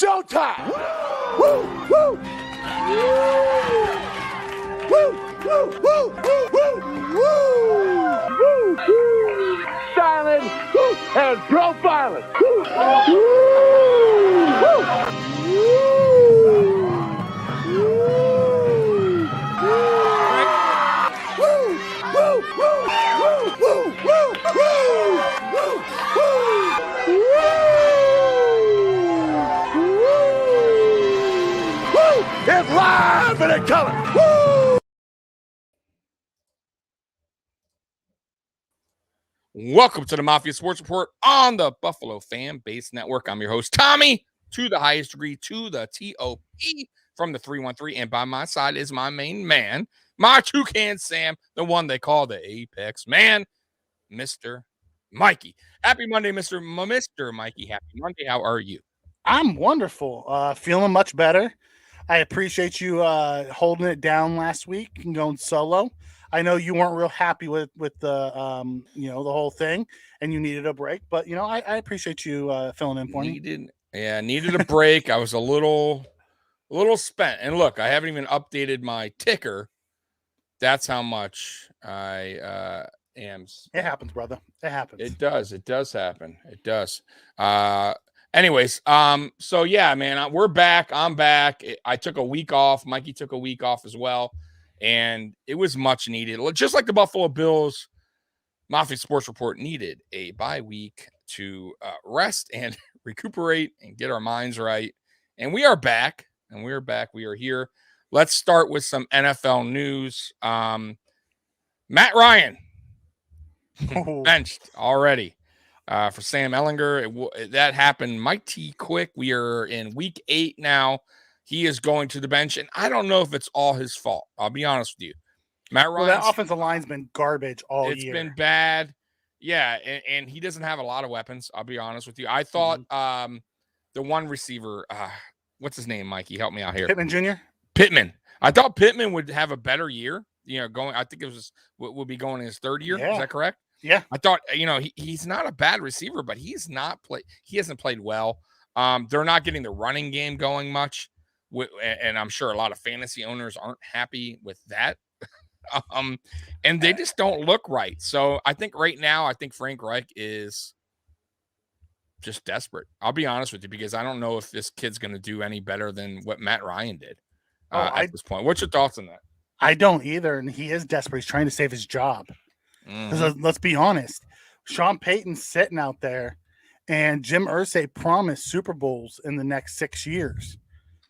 showtime! Woo! Woo! Woo! Woo! Woo! Woo! Woo! Woo! Silent and profiling. Woo! It's live and in color. Woo! Welcome to the Mafia Sports Report on the Buffalo Fan Base Network. I'm your host, Tommy, to the highest degree, to the T-O-P from the 313. And by my side is my main man, my toucan Sam, the one they call the Apex Man, Mr. Mikey. Happy Monday, Mr. Mikey. Happy Monday. How are you? I'm wonderful. Feeling much better. I appreciate you holding it down last week and going solo. I know you weren't real happy with the the whole thing, and you needed a break. But I appreciate you filling in for me. Needed a break. I was a little spent. And look, I haven't even updated my ticker. That's how much I am. It happens, brother. It happens. It does. It does happen. It does. Anyways, so yeah, man, we're back. I'm back. I took a week off. Mikey took a week off as well, and it was much needed. Just like the Buffalo Bills, Mafia Sports Report needed a bye week to rest and recuperate and get our minds right. And we are back. We are here. Let's start with some NFL news. Matt Ryan benched already. For Sam Ehlinger, that happened mighty quick. We are in week 8 now. He is going to the bench, and I don't know if it's all his fault. I'll be honest with you. Matt Ryan, that offensive line's been garbage all year. It's been bad. Yeah, and he doesn't have a lot of weapons. I'll be honest with you. I thought the one receiver, what's his name, Mikey? Help me out here. Pittman Jr.? Pittman. I thought Pittman would have a better year. I think it would be going in his third year. Yeah. Is that correct? Yeah, I thought, he's not a bad receiver, but he hasn't played well. They're not getting the running game going much, and I'm sure a lot of fantasy owners aren't happy with that. And they just don't look right. So I think right now, Frank Reich is just desperate. I'll be honest with you, because I don't know if this kid's going to do any better than what Matt Ryan did at this point. What's your thoughts on that? I don't either, and he is desperate. He's trying to save his job. Let's be honest. Sean Payton's sitting out there, and Jim Irsay promised Super Bowls in the next 6 years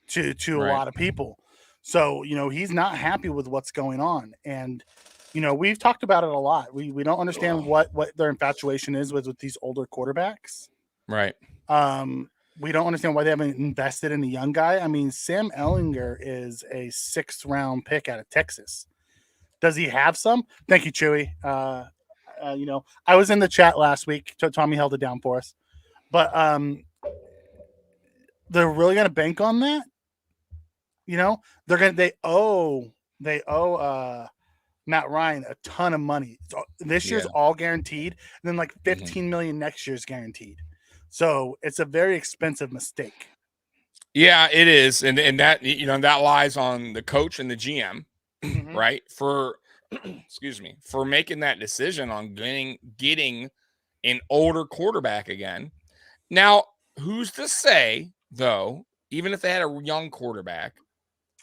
to a lot of people. So, he's not happy with what's going on. And, we've talked about it a lot. We don't understand what their infatuation is with these older quarterbacks. Right. We don't understand why they haven't invested in the young guy. I mean, Sam Ehlinger is a 6th round pick out of Texas. Does he have some? Thank you, Chewy. I was in the chat last week. Tommy held it down for us. But they're really going to bank on that? They owe Matt Ryan a ton of money. This year's all guaranteed, and then like $15 million next year's guaranteed. So it's a very expensive mistake. Yeah, it is. And that, that lies on the coach and the GM. Right, for for making that decision on getting an older quarterback again. Now, who's to say, though, even if they had a young quarterback,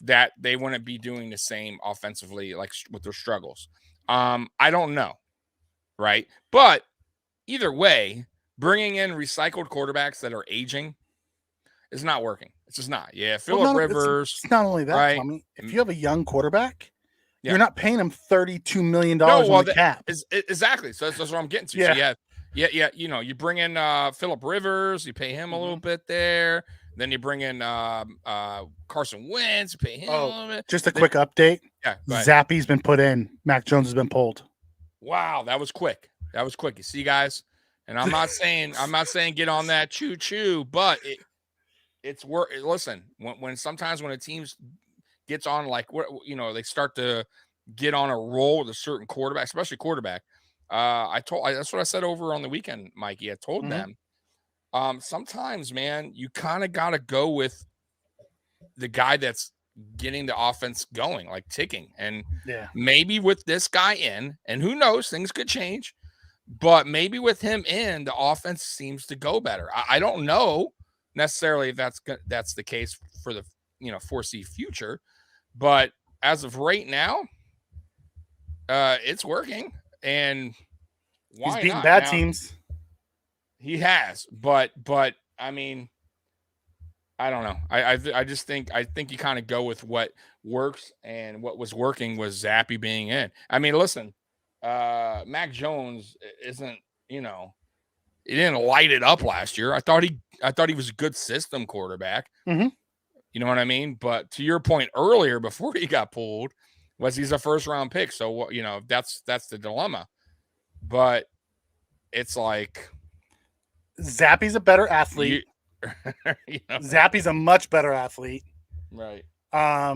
that they wouldn't be doing the same offensively, like with their struggles? I don't know, right? But either way, bringing in recycled quarterbacks that are aging is not working. It's just not. Yeah, Phillip Rivers. It's not only that, right? Tommy. If you have a young quarterback, you're not paying him $32 million on the cap. Exactly. So that's what I'm getting to. Yeah. So you bring in Phillip Rivers, you pay him a little bit there. Then you bring in Carson Wentz, you pay him a little bit. Just a quick update. Yeah. Zappy's been put in. Mac Jones has been pulled. Wow, that was quick. You see, guys, and I'm not saying get on that choo-choo, but it's work. Listen, when sometimes when a team gets on, like, they start to get on a roll with a certain quarterback, especially quarterback. That's what I said over on the weekend, Mikey. I told them sometimes, man, you kind of got to go with the guy that's getting the offense going, like ticking. And maybe with this guy in, and who knows, things could change, but maybe with him in, the offense seems to go better. I don't know necessarily if that's the case for the foresee future, but as of right now, it's working. And why he's beating not? bad Now, teams. He has, but I mean, I don't know. I just think you kind of go with what works, and what was working was Zappy being in. I mean, listen, Mac Jones isn't, he didn't light it up last year. I thought he was a good system quarterback. Mm-hmm. You know what I mean? But to your point earlier, before he got pulled, was he's a first round pick. So that's the dilemma. But it's like Zappy's a better athlete. Zappy's a much better athlete. Right. I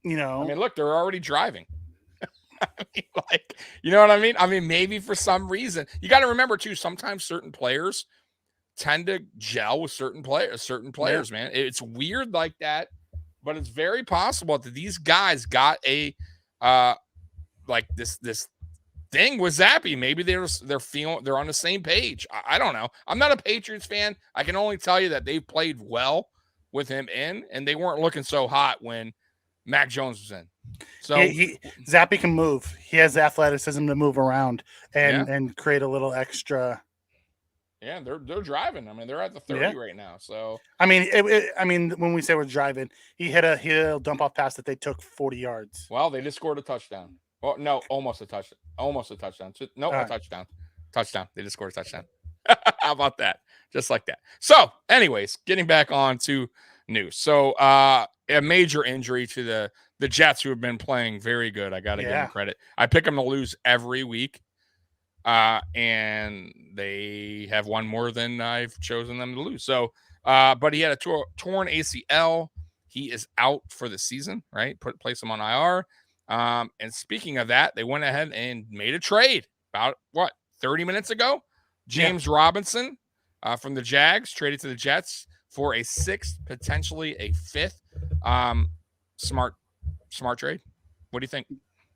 mean, look, they're already driving. I mean, you know what I mean? I mean, maybe for some reason, you got to remember too, sometimes certain players tend to gel with certain players, man. It's weird like that, but it's very possible that these guys got a, like this thing with Zappy. Maybe they're on the same page. I don't know. I'm not a Patriots fan. I can only tell you that they played well with him in, and they weren't looking so hot when Mac Jones was in. So Zappy can move. He has the athleticism to move around and create a little extra. Yeah, they're driving. I mean, they're at the 30 right now. So I mean, when we say we're driving, he hit a dump off pass that they took 40 yards. Well, they just scored a touchdown. Well, no, almost a touchdown. Almost a touchdown. No, a touchdown. Touchdown. They just scored a touchdown. How about that? Just like that. So, anyways, getting back on to news. So, a major injury to the Jets, who have been playing very good. I got to give them credit. I pick them to lose every week, and they have won more than I've chosen them to lose. So, but he had a torn ACL. He is out for the season, right? Place him on IR. And speaking of that, they went ahead and made a trade about 30 minutes ago. James Robinson from the Jags traded to the Jets for a 6th, potentially a 5th. Smart trade. What do you think?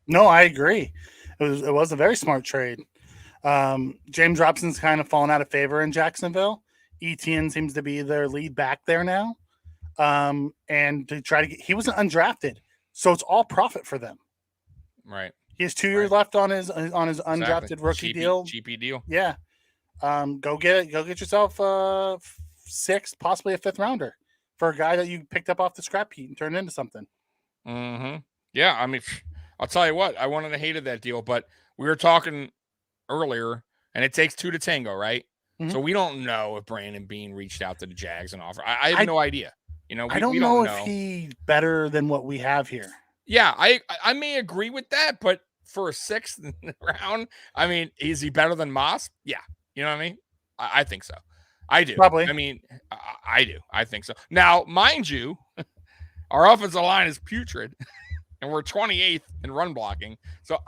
No, I agree. It was a very smart trade. James Robinson's kind of fallen out of favor in Jacksonville. Etienne seems to be their lead back there now. And to try to he wasn't undrafted, so it's all profit for them. Right. He has 2 years left on his undrafted rookie deal. Cheapy deal. Yeah. Go get yourself a 6th, possibly a 5th rounder for a guy that you picked up off the scrap heap and turned into something. Mm-hmm. Yeah. I mean, I'll tell you what, I wanted to hate that deal, but we were talking earlier, and it takes 2 to tango, right? Mm-hmm. So we don't know if Brandon Beane reached out to the Jags and offered. I have no idea. I don't know if he's better than what we have here. Yeah, I may agree with that, but for a 6th round, I mean, is he better than Moss? Yeah. You know what I mean? I think so. I do. Probably. I mean, I do. I think so. Now, mind you, our offensive line is putrid, and we're 28th in run blocking. So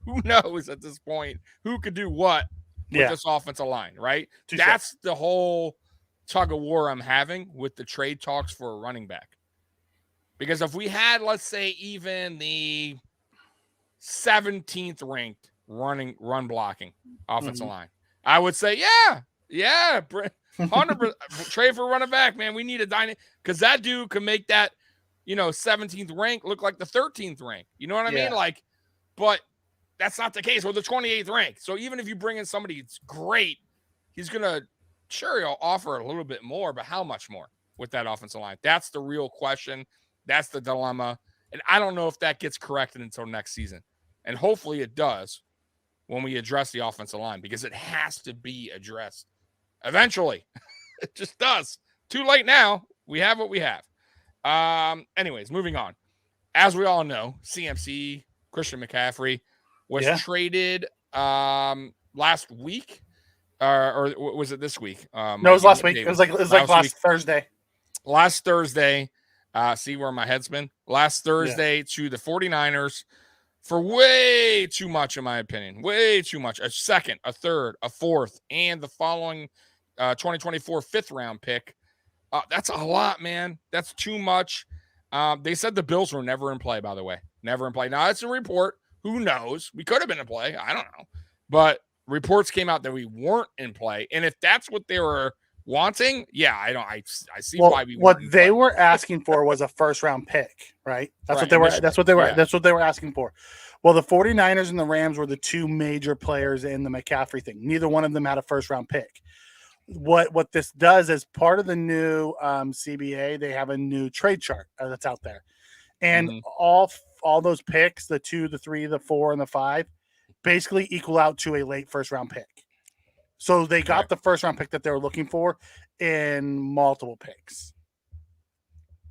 who knows at this point who could do what with this offensive line, right? That's the whole tug of war I'm having with the trade talks for a running back. Because if we had, let's say, even the 17th ranked run blocking offensive line, I would say, 100% trade for running back, man. We need a dynamic, because that dude can make that, 17th rank look like the 13th rank. You know what I mean? But that's not the case. We're the 28th rank. So even if you bring in somebody that's great, he's gonna he'll offer a little bit more, but how much more with that offensive line? That's the real question. That's the dilemma. And I don't know if that gets corrected until next season. And hopefully it does when we address the offensive line, because it has to be addressed eventually. It just does. Too late now. We have what we have. Anyways, moving on. As we all know, CMC, Christian McCaffrey, was traded last week. Or was it this week? No, it was last week. It was like last Thursday. Last Thursday. See where my head's been? Last Thursday to the 49ers for way too much, in my opinion. Way too much. A 2nd, a 3rd, a 4th, and the following 2024 5th-round pick. That's a lot, man. That's too much. They said the Bills were never in play, by the way. Never in play. Now, it's a report. Who knows? We could have been in play. I don't know. But reports came out that we weren't in play. And if that's what they were wanting, yeah, I see why we what weren't in they play. were asking for was a 1st-round pick, right? That's Right, what they were yeah. that's what they were asking for. Well, the 49ers and the Rams were the two major players in the McCaffrey thing. Neither one of them had a 1st-round pick. What this does is part of the new CBA, they have a new trade chart that's out there. And all those picks, the 2, the 3, the 4, and the 5, basically equal out to a late 1st-round pick. So they got the 1st-round pick that they were looking for in multiple picks.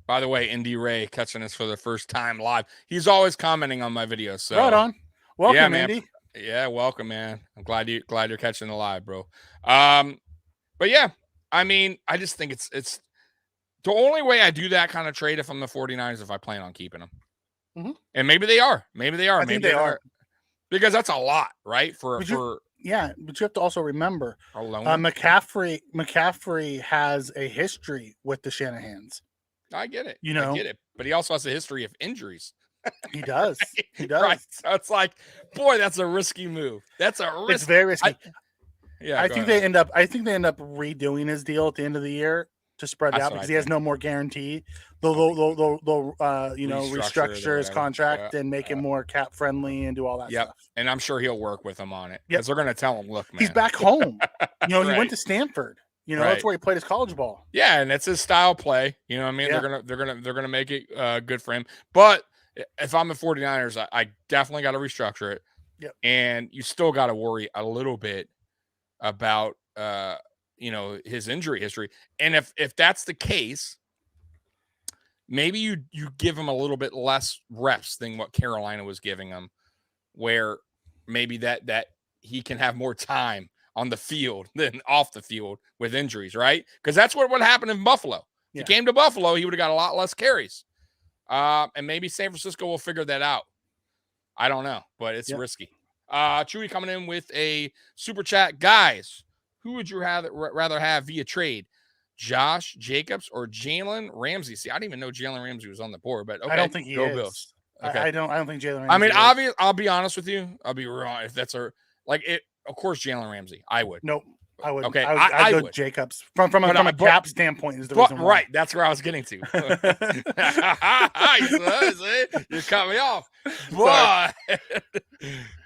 By the way, Indy Ray catching us for the first time live. He's always commenting on my videos. So right on. Welcome, yeah, man. Indy. Yeah, welcome, man. I'm glad you're catching the live, bro. But yeah, I mean, I just think it's the only way I do that kind of trade if I'm the 49ers if I plan on keeping them. And maybe they are. Maybe they are. I think they are. Because that's a lot, right? But you have to also remember McCaffrey has a history with the Shanahans. I get it. I get it. But he also has a history of injuries. He does. He does. Right. So it's like, boy, that's a risky move. That's a risk. It's very risky. I think they end up redoing his deal at the end of the year to spread it out because he has no more guarantee. They'll restructure his contract and make him more cap friendly and do all that stuff. And I'm sure he'll work with him on it because they're going to tell him, look, man, he's back home. He went to Stanford. That's where he played his college ball. Yeah, and it's his style play. You know what I mean? Yeah. They're gonna make it good for him. But if I'm the 49ers, I definitely got to restructure it. Yep. And you still got to worry a little bit about his injury history. And if that's the case, maybe you give him a little bit less reps than what Carolina was giving him, where maybe that he can have more time on the field than off the field with injuries, right? Because that's what happened in Buffalo. If he came to Buffalo, he would have got a lot less carries. And maybe San Francisco will figure that out. I don't know, but it's risky. Chewy coming in with a super chat. Guys, who would you rather have via trade? Josh Jacobs or Jalen Ramsey? See, I didn't even know Jalen Ramsey was on the board, but okay. I don't think he is. Bills. Okay. I don't think Jalen Ramsey. I mean, obviously, I'll be honest with you. I'll be wrong if that's of course, Jalen Ramsey. I would. Nope. I would. Okay. I would. Jacobs from a cap standpoint is the reason why. Right. That's where I was getting to. You cut me off. But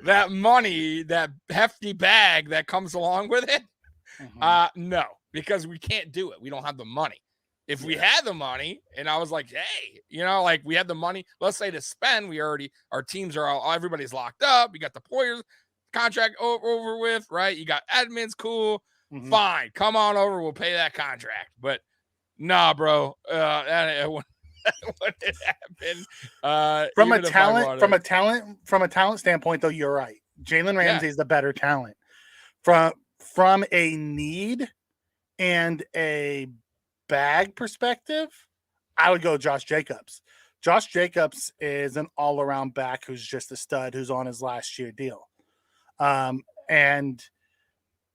that money, that hefty bag that comes along with it, no, because we can't do it. We don't have the money. If we had the money and I was like, hey, we had the money, let's say to spend, our teams are everybody's locked up. We got the Poyers contract over with, right? You got Edmonds, cool. Fine. Come on over. We'll pay that contract. But nah, bro. That wouldn't happen. From a talent standpoint, though, you're right. Jalen Ramsey is the better talent. From a need and a bag perspective, I would go Josh Jacobs. Josh Jacobs is an all-around back who's just a stud who's on his last year deal. And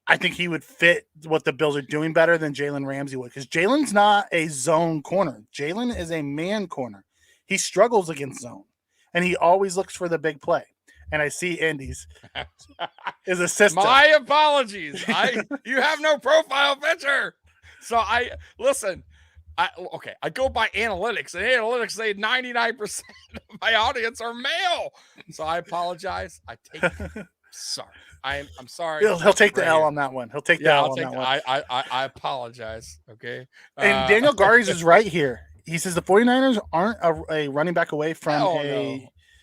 I think he would fit what the Bills are doing better than Jalen Ramsey would, because Jalen's not a zone corner. Jalen is a man corner. He struggles against zone, and he always looks for the big play. And I see Indy's is a system. My apologies. You have no profile picture. So I go by analytics, and analytics say 99% of my audience are male. So I apologize. Sorry. I'm sorry. He'll take the L on that one. He'll take the L on that one. I apologize. Okay. And Daniel Garies is right here. He says the 49ers aren't a running back away from no.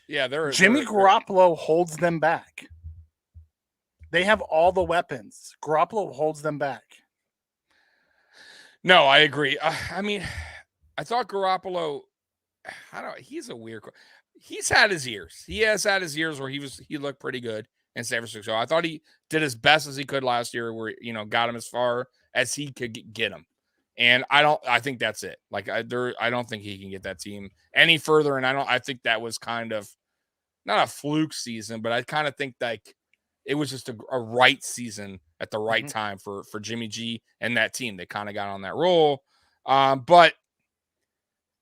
Yeah, Jimmy Garoppolo holds them back. They have all the weapons. Garoppolo holds them back. No, I agree. I mean, I thought Garoppolo, he's a weird. He's had his years. He has had his years where he looked pretty good in San Francisco. I thought he did as best as he could last year, where got him as far as he could get him. And I think that's it. Like I don't think he can get that team any further. And I think that was kind of not a fluke season, but I kind of think like it was just a right season at the right time for Jimmy G and that team. They kind of got on that roll. But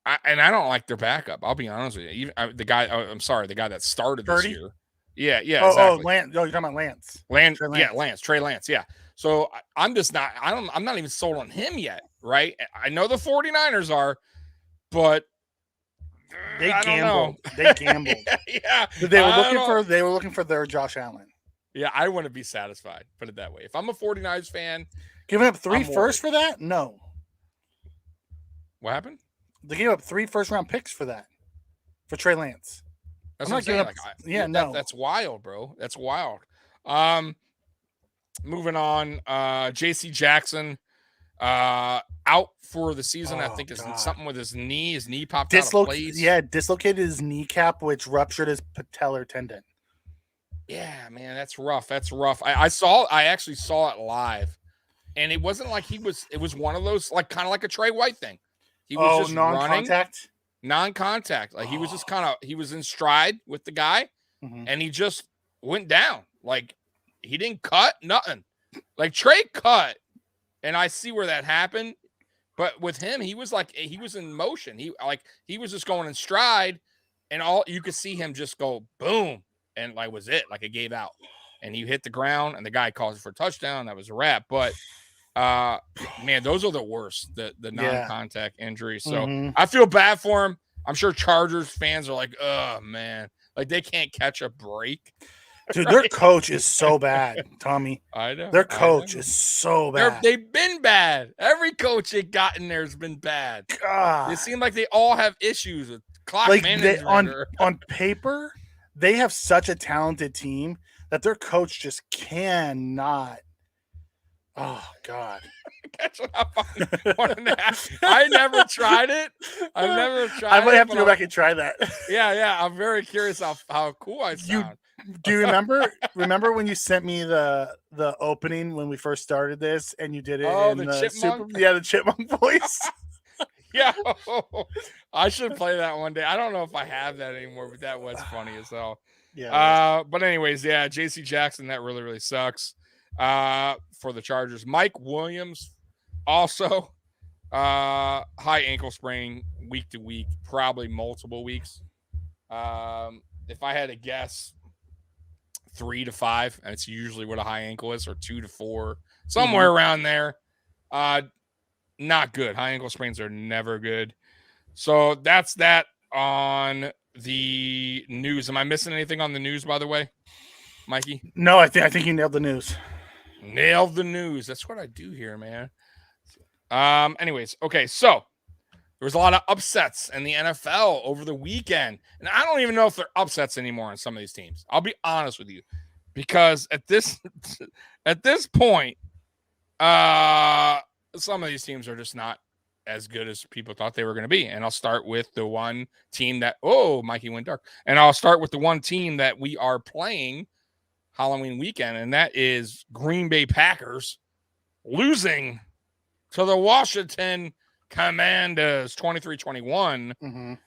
I don't like their backup. I'll be honest with you. Even the guy that started this year. Yeah, exactly. Lance. Oh, you're talking about Lance. Trey Lance. Yeah. So I'm not even sold on him yet, right? I know the 49ers are, but they I gambled. They gambled. Yeah. They were looking for their Josh Allen. Yeah, I want to be satisfied. Put it that way. If I'm a 49ers fan, giving up 3 firsts for that? No. What happened? They gave up 3 first-round picks for that, for Trey Lance. That's what I'm saying. No. That's wild, bro. That's wild. Moving on. J.C. Jackson, out for the season. I think it's something with his knee. His knee popped out of place. Yeah, dislocated his kneecap, which ruptured his patellar tendon. Yeah, man, that's rough. I actually saw it live, and it wasn't like it was one of those, like, kind of like a Trey White thing. He was just non-contact? Non-contact. Like, he was just he was in stride with the guy, and he just went down. Like, he didn't cut, nothing. Like, Trey cut, and I see where that happened, but with him, he was in motion. He was just going in stride, and all you could see him just go boom, and like was it. Like, it gave out, and he hit the ground, and the guy calls for a touchdown. That was a wrap. But man, those are the worst, the non-contact injuries. So I feel bad for him. I'm sure Chargers fans are like, oh man, like they can't catch a break. Dude, right? Their coach is so bad, Tommy. I know. Their coach is so bad. They've been bad. Every coach they got in there has been bad. God. It seems like they all have issues with clock management. On paper, they have such a talented team that their coach just cannot. Oh, God. That's what I never tried it. I've never tried it. I might have to go back and try that. Yeah. I'm very curious how cool I sound. Do you remember when you sent me the opening when we first started this and you did it in the chipmunk? The chipmunk voice? Yeah. I should play that one day. I don't know if I have that anymore, but that was funny as hell. Yeah. But anyways, yeah, JC Jackson, that really, really sucks. For the Chargers. Mike Williams, also high ankle sprain week to week, probably multiple weeks. If I had to guess, 3 to 5, and it's usually what a high ankle is, or 2 to 4, somewhere around there. Not good. High ankle sprains are never good. So that's that on the news. Am I missing anything on the news, by the way, Mikey? No, I think you nailed the news. Nailed the news. That's what I do here, man. Anyways, okay, so there was a lot of upsets in the NFL over the weekend. And I don't even know if they're upsets anymore on some of these teams. I'll be honest with you. Because at this point, some of these teams are just not as good as people thought they were going to be. And I'll start with the one team that, Mikey went dark. And I'll start with the one team that we are playing Halloween weekend, and that is Green Bay Packers losing to the Washington Commanders 23-21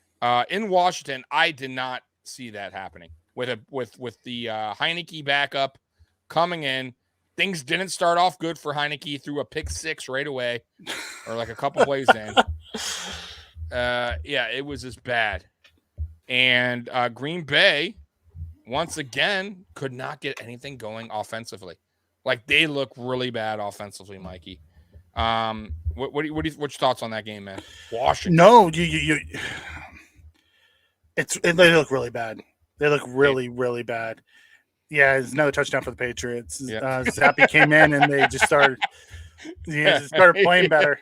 in Washington. I did not see that happening with the Heineke backup coming in. Things didn't start off good for Heineke. Threw a pick 6 right away, or like a couple plays in. It was just bad. And Green Bay, once again, could not get anything going offensively. Like, they look really bad offensively, Mikey. What's your thoughts on that game, man? Washington. No, they look really bad. They look really, really bad. Yeah, it's another touchdown for the Patriots. Yeah. Zappy came in and they just started playing better.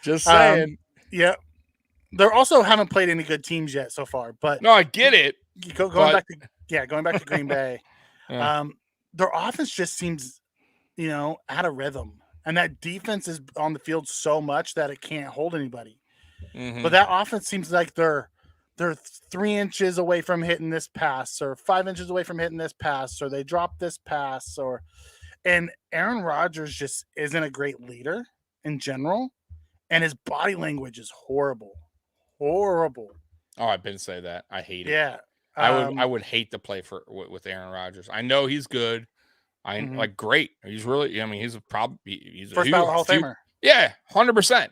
Just saying. Yeah. They also haven't played any good teams yet so far. But no, I get it. Going back to Green Bay, their offense just seems, out of rhythm. And that defense is on the field so much that it can't hold anybody. But that offense seems like they're 3 inches away from hitting this pass, or 5 inches away from hitting this pass, or they drop this pass, and Aaron Rodgers just isn't a great leader in general, and his body language is horrible. Horrible. Oh, I've been saying that. I hate it. Yeah. I would hate to play with Aaron Rodgers. I know he's good, Like great. He's really. I mean, he's he's first ballot Hall of Famer. Yeah, 100%.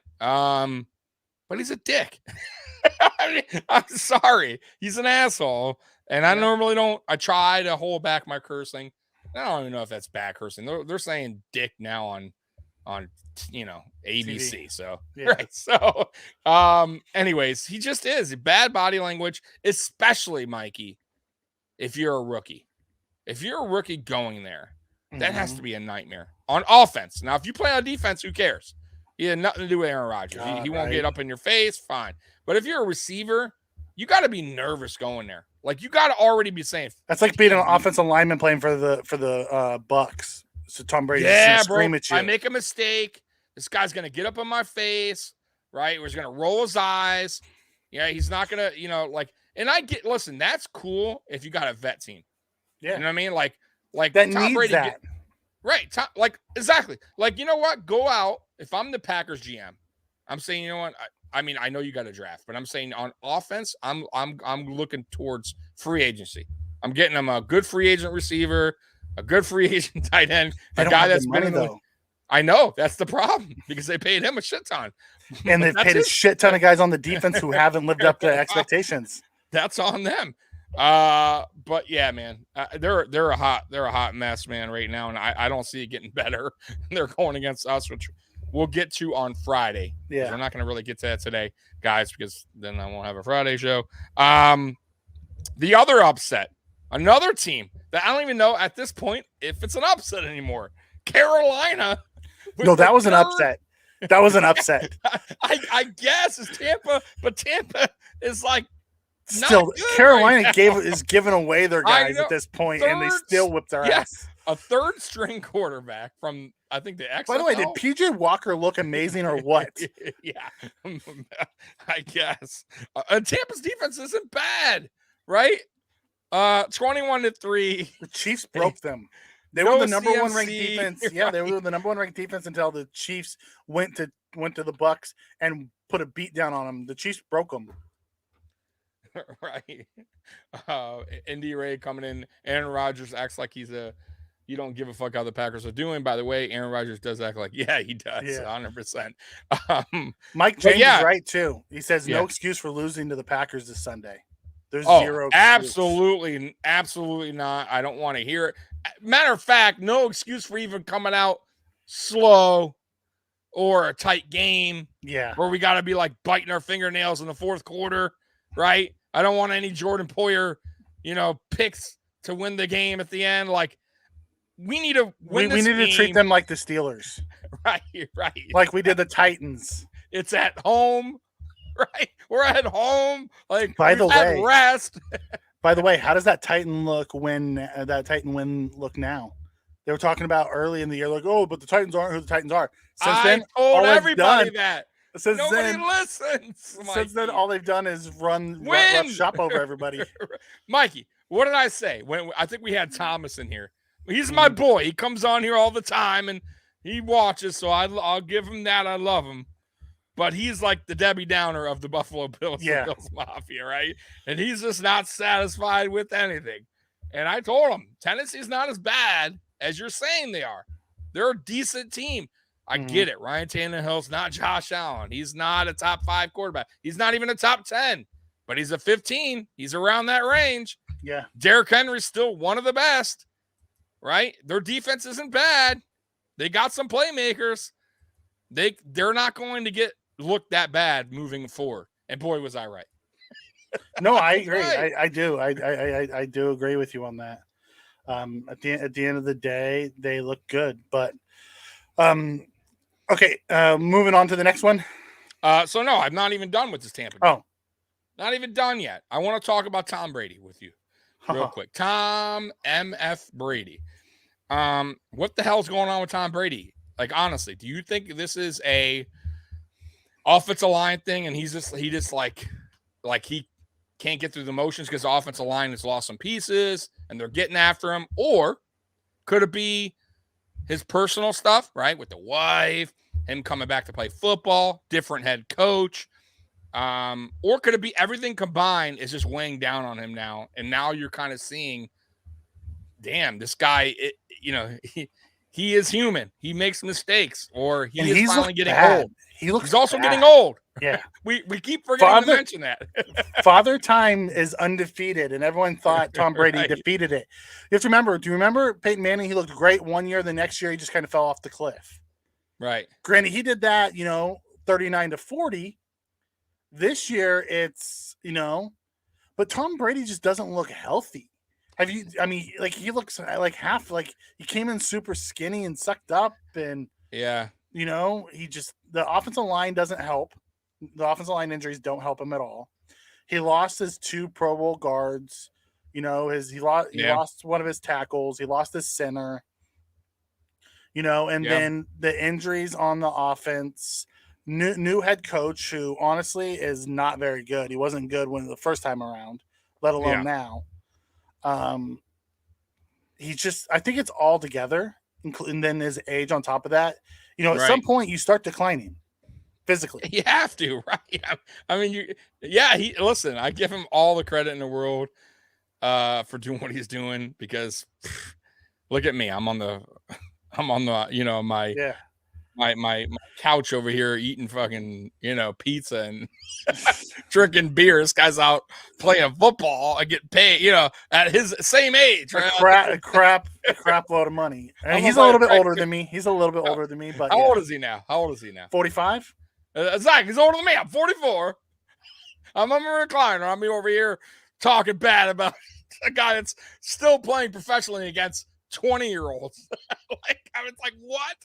But he's a dick. I mean, I'm sorry. He's an asshole. And I normally don't. I try to hold back my cursing. I don't even know if that's bad cursing. They're saying dick now on ABC. TV. So right. So anyways, he just is bad body language, especially Mikey. If you're a rookie. If you're a rookie going there, that has to be a nightmare on offense. Now, if you play on defense, who cares? He had nothing to do with Aaron Rodgers. He won't get up in your face, fine. But if you're a receiver, you got to be nervous going there. Like you got to already be saying that's like being an offensive lineman playing for the Bucks. So Tom Brady scream at you. I make a mistake. This guy's gonna get up in my face, right? He's gonna roll his eyes. Yeah, he's not gonna, And listen, that's cool if you got a vet team. Yeah, you know what I mean? Like that Tom needs Brady that. Right. Exactly. Like, you know what? Go out. If I'm the Packers GM, I'm saying, you know what? I mean, I know you got a draft, but I'm saying on offense, I'm looking towards free agency. I'm getting them a good free agent receiver, a good free agent tight end, a guy that's been in the. I know that's the problem because they paid him a shit ton, and they've paid a shit ton of guys on the defense who haven't lived up to expectations. That's on them. But yeah, man, they're a hot mess, man, right now, and I don't see it getting better. They're going against us, which we'll get to on Friday. Yeah, we're not going to really get to that today, guys, because then I won't have a Friday show. The other upset, another team that I don't even know at this point if it's an upset anymore. Carolina. No, that was an upset. That was an upset. I guess it's Tampa, but Tampa is like. Still, Carolina is giving away their guys at this point, and they still whip their ass. A third string quarterback from, I think, the XFL. By the way, did PJ Walker look amazing or what? Yeah, I guess. Tampa's defense isn't bad, right? 21-3. The Chiefs broke them. They were the number one ranked defense. Right. Yeah, they were the number one ranked defense until the Chiefs went to the Bucks and put a beat down on them. The Chiefs broke them. Right. Indy Ray coming in. Aaron Rodgers acts like you don't give a fuck how the Packers are doing. By the way, Aaron Rodgers does act like, yeah, he does. 100%. Mike James is right too. He says no excuse for losing to the Packers this Sunday. There's zero excuse. Absolutely not. I don't want to hear it. Matter of fact, no excuse for even coming out slow or a tight game. Yeah. Where we got to be like biting our fingernails in the fourth quarter, right? I don't want any Jordan Poyer, picks to win the game at the end. Like, we need to win this game. To treat them like the Steelers. Right. Like we did the Titans. It's at home, right? We're at home. Like, by the way, rest. By the way, how does that Titan win look now? They were talking about early in the year, like, oh, but the Titans aren't who the Titans are. I told everybody that. Nobody listens. Since then, all they've done is run shop over everybody. Mikey, what did I say? When I think we had Thomas in here. He's my boy. He comes on here all the time and he watches, so I'll give him that. I love him. But he's like the Debbie Downer of the Buffalo Bills, Bills Mafia, right? And he's just not satisfied with anything. And I told him, Tennessee's not as bad as you're saying they are. They're a decent team. I get it. Ryan Tannehill's not Josh Allen. He's not a top 5 quarterback. He's not even a top 10, but he's a 15. He's around that range. Yeah. Derrick Henry's still one of the best, right? Their defense isn't bad. They got some playmakers. They're not going to look that bad moving forward. And boy, was I right. No, I agree. Right. I do. I do agree with you on that. At the end of the day, they look good, but okay, moving on to the next one. So no, I'm not even done with this Tampa game. Oh, not even done yet. I want to talk about Tom Brady with you real quick. Tom MF Brady. What the hell's going on with Tom Brady? Like, honestly, do you think this is a offensive line thing and he just like he can't get through the motions because the offensive line has lost some pieces and they're getting after him? Or could it be his personal stuff, right? With the wife, him coming back to play football, different head coach. Or could it be everything combined is just weighing down on him now? And now you're kind of seeing, damn, this guy, he is human. He makes mistakes, or And is finally getting bad. old. He's also bad. getting old. Yeah. We keep forgetting to mention that. Father Time is undefeated, and everyone thought Tom Brady Right. defeated it. You have to remember, do you remember Peyton Manning? He looked great one year. The next year, he just kind of fell off the cliff. Right. Granted, he did that, 39-40. This year, it's, but Tom Brady just doesn't look healthy. He looks like half, like he came in super skinny and sucked up, and yeah, the offensive line doesn't help. The offensive line injuries don't help him at all. He lost his 2 Pro Bowl guards. He lost one of his tackles. He lost his center. Then the injuries on the offense. New head coach who honestly is not very good. He wasn't good when the first time around, let alone now. I think it's all together, and then his age on top of that. At some point you start declining physically. You have to, right? I mean, listen, I give him all the credit in the world for doing what he's doing, because look at me. I'm on the my couch over here eating fucking, pizza and drinking beer. This guy's out playing football and getting paid, at his same age. Right? A crap load of money. And he's a little bit older than me. But how old is he now? 45? Zach, he's older than me. I'm 44. I'm on my recliner. I'm over here talking bad about a guy that's still playing professionally against 20-year-olds. It's like what?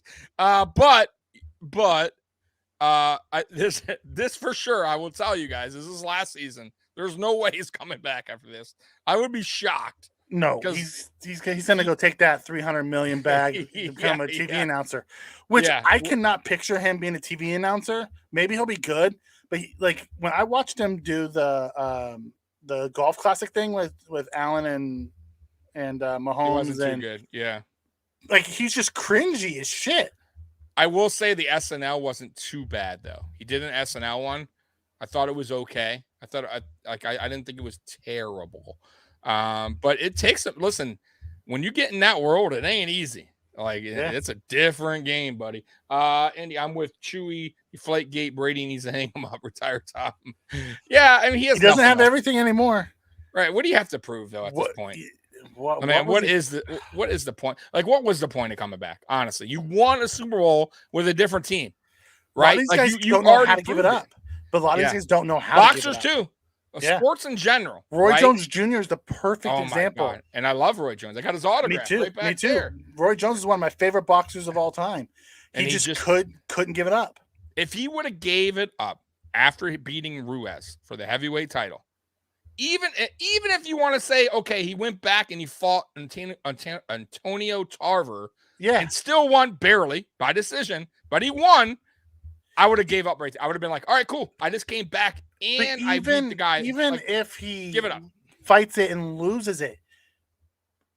This for sure, I will tell you guys, this is last season. There's no way he's coming back after this. I would be shocked. No, he's going to go take that $300 million bag and become a TV announcer, which I cannot picture him being a TV announcer. Maybe he'll be good, but when I watched him do the golf classic thing with Allen and Mahomes, he wasn't too good. Yeah, he's just cringy as shit. I will say the SNL wasn't too bad though. He did an SNL one. I thought it was okay. I didn't think it was terrible. But it takes – listen, when you get in that world, it ain't easy. It's a different game, buddy. Andy, I'm with Chewy, Deflategate. Brady needs to hang him up, retire Tom. Yeah, I mean, he doesn't have everything anymore. Right. What do you have to prove, though, at this point? What is the point? What was the point of coming back? Honestly, you won a Super Bowl with a different team, right? These guys don't know how to give it up. But a lot of these guys don't know how to give it up. Boxers, too. Sports in general. Roy Jones Jr. is the perfect example. My God. And I love Roy Jones. I got his autograph. Me too. There. Roy Jones is one of my favorite boxers of all time. He just couldn't give it up. If he would have gave it up after beating Ruiz for the heavyweight title, even if you want to say, okay, he went back and he fought Antonio Tarver, and still won barely by decision, but he won, I would have gave up right there. I would have been like, all right, cool. I just came back and I beat the guy. Even if he give it up, fights it and loses it,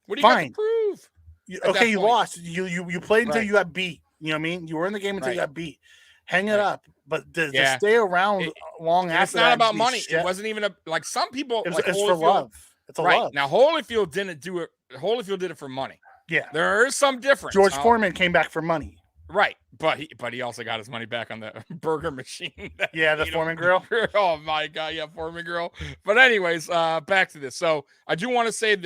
what do you got to prove? You lost. You played until you got beat. You know what I mean? You were in the game until you got beat. Hang it up. But to stay around long after it's not about money. It wasn't even some people. It's for love. It's a love. Now Holyfield didn't do it. Holyfield did it for money. Yeah, there is some difference. George Foreman came back for money. Right, but he also got his money back on the burger machine. The Foreman grill. Oh my God, Foreman grill. But anyways, back to this. So I do want to say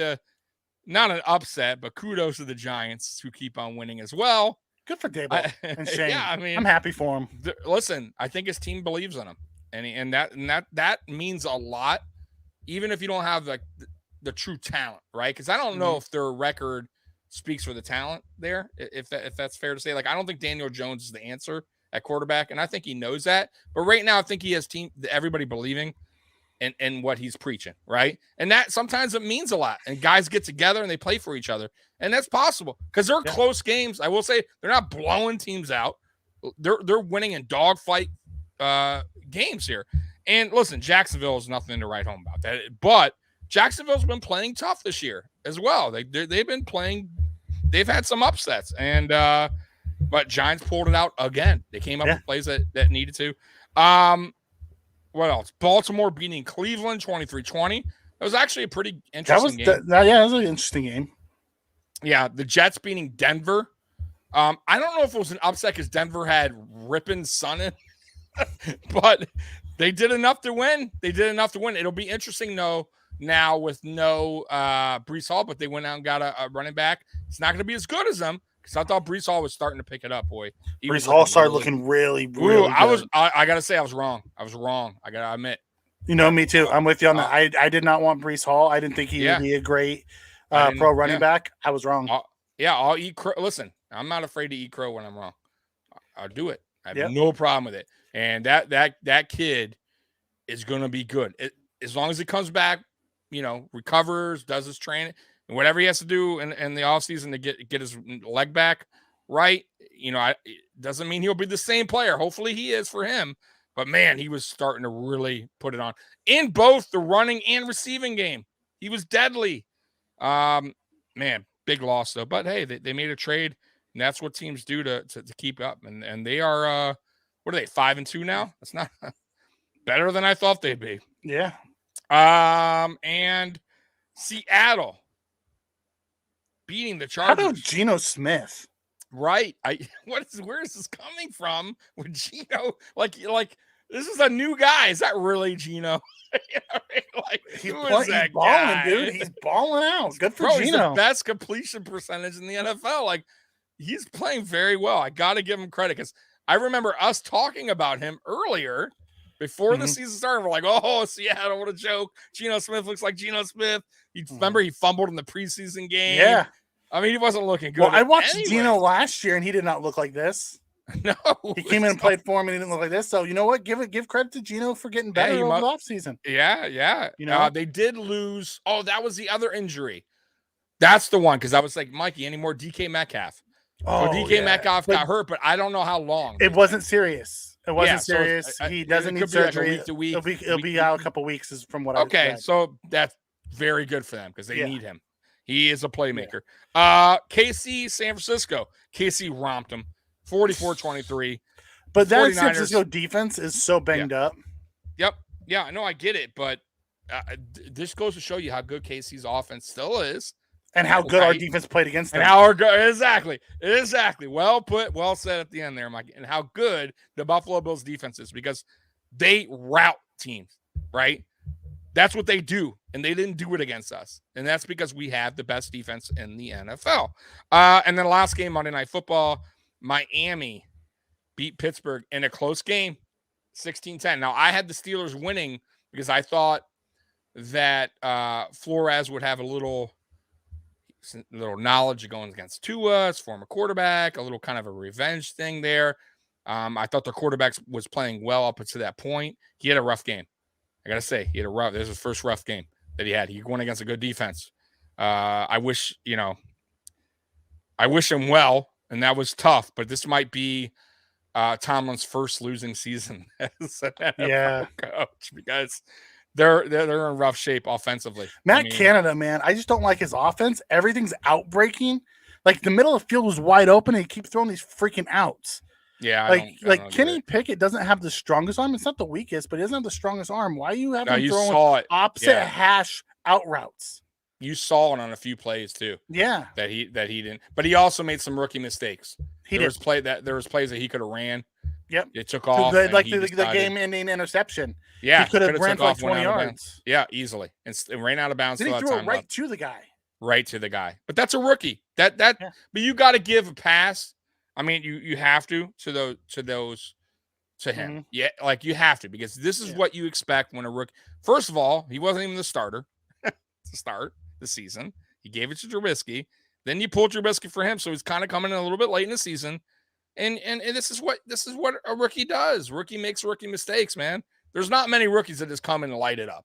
not an upset, but kudos to the Giants who keep on winning as well. Good for Daboll and Shane. Yeah, I mean, I'm happy for him. Listen, I think his team believes in him, and that means a lot, even if you don't have the true talent, right? Because I don't know if their record speaks for the talent there, if that's fair to say. I don't think Daniel Jones is the answer at quarterback, and I think he knows that. But right now, I think he has everybody believing in what he's preaching, right? And that sometimes it means a lot. And guys get together and they play for each other, and that's possible because they're close games. I will say they're not blowing teams out. They're winning in dogfight games here. And listen, Jacksonville is nothing to write home about that, but Jacksonville's been playing tough this year as well. They've been playing. They've had some upsets, and but Giants pulled it out again. They came up with plays that needed to. What else? Baltimore beating Cleveland 23-20. That was actually a pretty interesting game. That was an interesting game. Yeah, the Jets beating Denver. I don't know if it was an upset because Denver had ripping sun in, but they did enough to win. It'll be interesting, though, now with no Breece Hall, but they went out and got a running back. It's not going to be as good as them because I thought Breece Hall was starting to pick it up, boy. Breece Hall started looking really good. I got to say, I was wrong. I got to admit. You know, me too. I'm with you on that. I did not want Breece Hall. I didn't think he would be a great pro running back. I was wrong. I'll eat crow. Listen, I'm not afraid to eat crow when I'm wrong. I'll do it. I have no problem with it. And that kid is going to be good. As long as he comes back, recovers, does his training, and whatever he has to do in the offseason to get his leg back right, it doesn't mean he'll be the same player. Hopefully he is for him. But, man, he was starting to really put it on. In both the running and receiving game, he was deadly. Man, big loss, though. But, hey, they made a trade, and that's what teams do to keep up. And they are, what are they, 5-2 now? That's not better than I thought they'd be. Yeah. And Seattle beating the Chargers. How about Geno Smith? Right. Where is this coming from with Geno? Like this is a new guy. Is that really Geno? He's balling, guy? Dude. He's balling out. Good for Geno. He's the best completion percentage in the NFL. Like, he's playing very well. I got to give him credit because I remember us talking about him earlier before the season started. We're like, oh, Seattle, what a joke. Geno Smith looks like Geno Smith. Remember he fumbled in the preseason game? Yeah. I mean, he wasn't looking good. Well, I watched Geno last year, and he did not look like this. No. He came in and played for him, and he didn't look like this. So, you know what? Give credit to Geno for getting better over the offseason. Yeah. They did lose. Oh, that was the other injury. That's the one, because I was like, Mikey, any more DK Metcalf? Metcalf got hurt, but I don't know how long. It wasn't serious. He doesn't need surgery. Like a week to week. It'll be out a couple weeks is from what I read. So that's very good for them because they need him. He is a playmaker. KC, San Francisco. KC romped him 44-23. But that San Francisco defense is so banged up. Yep. Yeah, I know. I get it. But this goes to show you how good KC's offense still is. And how good our defense played against them. And how good. Exactly. Well put. Well said at the end there, Mike. And how good the Buffalo Bills defense is because they route teams, right? That's what they do, and they didn't do it against us. And that's because we have the best defense in the NFL. And then last game, Monday Night Football, Miami beat Pittsburgh in a close game, 16-10. Now, I had the Steelers winning because I thought that Flores would have a little knowledge of going against Tua, his former quarterback, a little kind of a revenge thing there. I thought their quarterback was playing well up to that point. He had a rough game. I got to say, this was his first rough game that he had. He went against a good defense. I wish him well, and that was tough, but this might be Tomlin's first losing season as an NFL coach because they're in rough shape offensively. Canada, man, I just don't like his offense. Everything's outbreaking. Like the middle of the field was wide open, and he keeps throwing these freaking outs. Yeah, Kenny Pickett doesn't have the strongest arm. It's not the weakest, but he doesn't have the strongest arm. Why are you having him throwing opposite hash out routes? You saw it on a few plays too. Yeah, that he didn't. But he also made some rookie mistakes. There was plays that he could have ran. Yep, it took off. The game-ending interception. Yeah, he could have ran for like 20 yards. Yeah, easily, and ran out of bounds. Then he threw it right to the guy. Right to the guy. But that's a rookie. But you got to give a pass. I mean, you have to him. Mm-hmm. Yeah, like you have to because this is what you expect when a rookie. First of all, he wasn't even the starter to start the season. He gave it to Trubisky. Then you pulled Trubisky for him, so he's kind of coming in a little bit late in the season. And this is what a rookie does. Rookie makes rookie mistakes, man. There's not many rookies that just come in and light it up.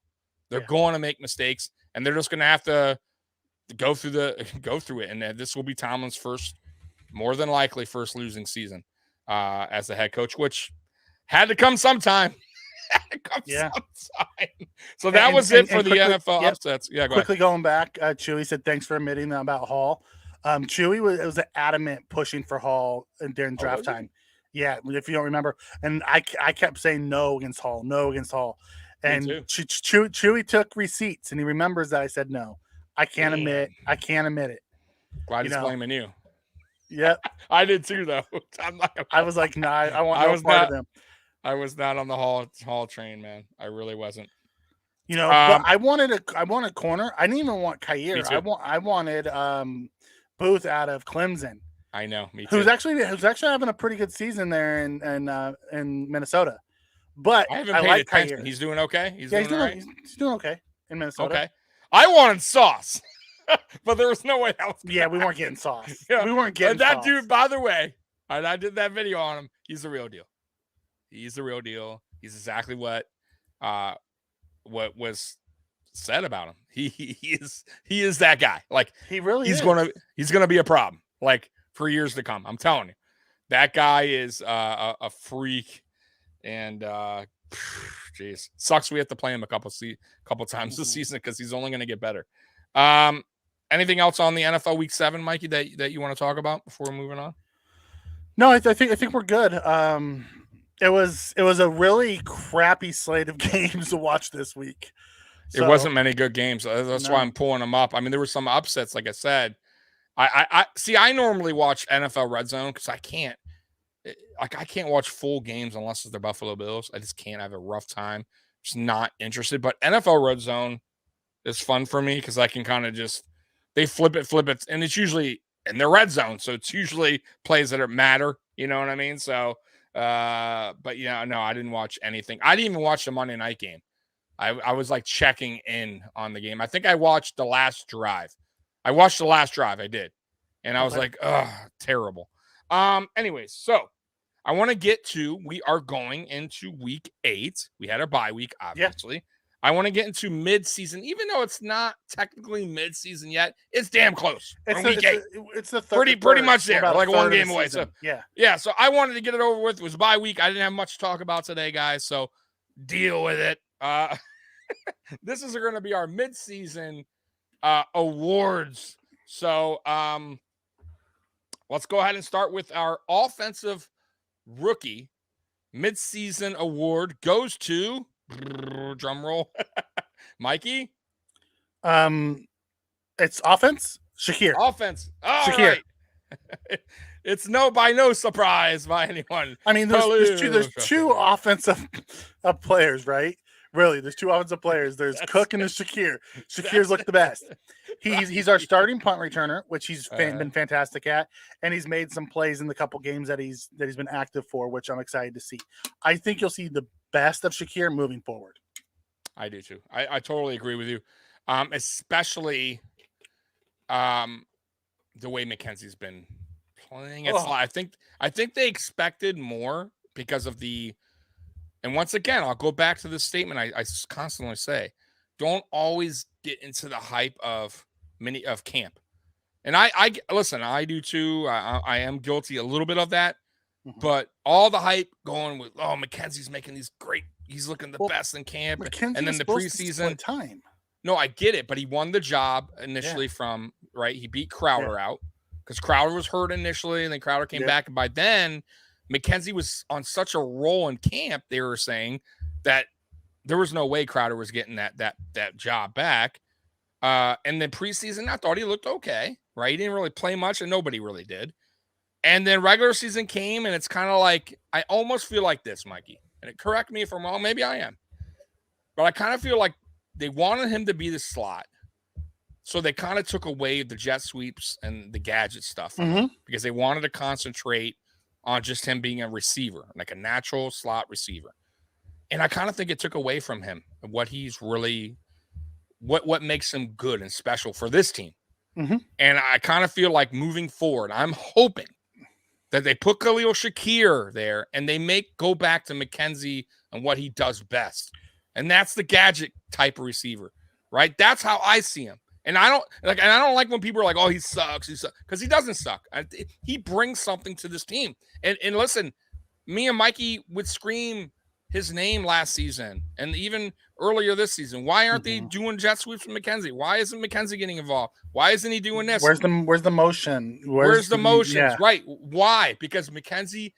They're going to make mistakes, and they're just going to have to go through it. And this will be Tomlin's more than likely first losing season as the head coach, which had to come sometime. So that was it for the NFL upsets. Yeah, quickly going back, Chewy said thanks for admitting that about Hall. Chewy was adamant pushing for Hall during draft time. Yeah, if you don't remember. And I kept saying no against Hall. And Chewy took receipts, and he remembers that I said no. I can't admit it. Glad he's blaming you. Yep. I did too, though. I was like, nah, I want no part of them. I was not on the Hall train, man. I really wasn't. But I wanted a corner. I didn't even want Kyer. I wanted Booth out of Clemson. I know, me too. Who's actually having a pretty good season there in Minnesota. But I haven't paid attention. Kyer. He's doing okay. He's doing okay in Minnesota. Okay. I wanted Sauce, but there was no way else. Yeah, we weren't getting Sauce. Yeah. We weren't getting that Sauce. Dude. By the way, I did that video on him. He's the real deal. He's the real deal. He's exactly what was said about him. He is that guy. Like he really he's gonna be a problem. Like for years to come. I'm telling you, that guy is a freak. And jeez, sucks we have to play him a couple times this season because he's only going to get better. Anything else on the NFL Week 7, Mikey, that you want to talk about before moving on? No, I think we're good. It was a really crappy slate of games to watch this week. It wasn't many good games. That's why I'm pulling them up. I mean, there were some upsets, like I said. I normally watch NFL Red Zone because I can't watch full games unless it's the Buffalo Bills. I just can't. I have a rough time. Just not interested. But NFL Red Zone is fun for me because I can kind of they flip it, and it's usually in the red zone, so it's usually plays that matter. You know what I mean? So, but yeah, no, I didn't watch anything. I didn't even watch the Monday night game. I was like checking in on the game. I think I watched the last drive. I did, and I was like, ugh, terrible. Anyways, so I want to get to, we are going into week 8. We had a bye week, obviously. Yeah. I want to get into midseason, even though it's not technically midseason yet. It's damn close. It's the third. Pretty much there. Like one game away. So yeah. So I wanted to get it over with. It was bye week. I didn't have much to talk about today, guys. So deal with it. This is going to be our midseason awards. So let's go ahead and start with our offensive rookie midseason award. Goes to drum roll, Mikey. It's offense. Shakir. Offense. All Shakir. Right. It's by no surprise by anyone. I mean, there's two offensive players, right? Really, there's two offensive players. There's Cook and there's Shakir. Shakir's looked the best. He's our starting punt returner, which he's been fantastic at, and he's made some plays in the couple games that he's been active for, which I'm excited to see. I think you'll see the best of Shakir moving forward. I do too. I totally agree with you, especially the way McKenzie's been playing. I think they expected more because of the. And once again, I'll go back to this statement I constantly say: don't always get into the hype of camp. And I listen, I do too. I am guilty a little bit of that. Mm-hmm. But all the hype going with, McKenzie's making these great. He's looking the best in camp, McKenzie and then the preseason time. No, I get it, but he won the job initially from right. He beat Crowder out because Crowder was hurt initially, and then Crowder came back, and by then. McKenzie was on such a roll in camp, they were saying that there was no way Crowder was getting that job back. And then preseason, I thought he looked okay, right? He didn't really play much, and nobody really did. And then regular season came, and it's kind of like, I almost feel like this, Mikey. And correct me if I'm wrong, maybe I am. But I kind of feel like they wanted him to be the slot. So they kind of took away the jet sweeps and the gadget stuff because they wanted to concentrate on just him being a receiver, like a natural slot receiver. And I kind of think it took away from him what he's really, what makes him good and special for this team. Mm-hmm. And I kind of feel like moving forward, I'm hoping that they put Khalil Shakir there and they go back to McKenzie and what he does best. And that's the gadget type of receiver, right? That's how I see him. And I don't like when people are like, "Oh, he sucks," because he doesn't suck. He brings something to this team. And listen, me and Mikey would scream his name last season and even earlier this season. Why aren't they doing jet sweeps with McKenzie? Why isn't McKenzie getting involved? Why isn't he doing this? Where's the motion? Where's the motions? Yeah. Right? Why? Because McKenzie